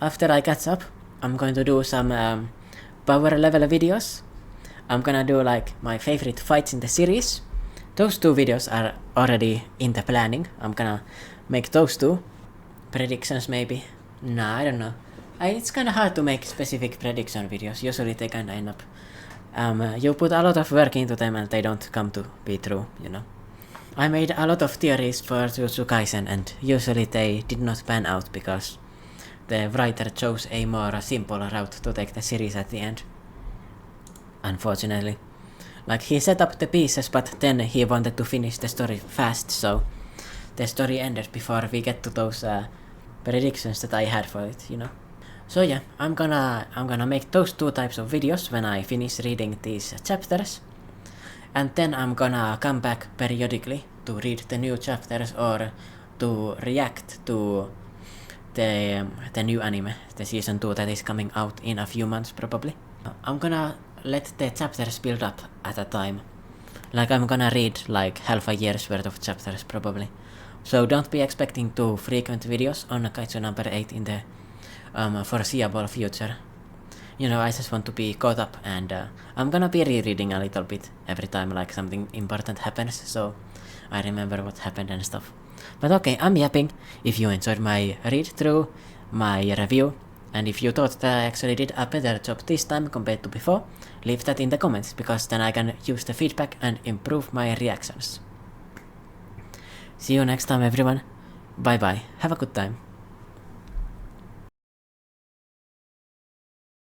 Speaker 1: After I catch up, I'm going to do some power level videos. I'm gonna do like my favorite fights in the series. Those 2 videos are already in the planning. I'm gonna make those 2. Predictions maybe. Nah, I don't know. It's kinda hard to make specific prediction videos. Usually they kinda end up... you put a lot of work into them and they don't come to be true, you know. I made a lot of theories for Jujutsu Kaisen and usually they did not pan out because the writer chose a more simple route to take the series at the end. Unfortunately. Like, he set up the pieces, but then he wanted to finish the story fast, so the story ended before we get to those predictions that I had for it, you know. So yeah, I'm gonna make those two types of videos when I finish reading these chapters. And then I'm gonna come back periodically to read the new chapters or to react to the new anime, the season 2 that is coming out in a few months probably. I'm gonna let the chapters build up at a time. Like, I'm gonna read like half a year's worth of chapters probably. So don't be expecting too frequent videos on Kaiju number 8 in the foreseeable future. You know, I just want to be caught up, and I'm gonna be rereading a little bit every time like something important happens, so I remember what happened and stuff. But okay, I'm yapping. If you enjoyed my read through, my review, and if you thought that I actually did a better job this time compared to before, leave that in the comments, because then I can use the feedback and improve my reactions. See you next time, everyone. Bye bye. Have a good time.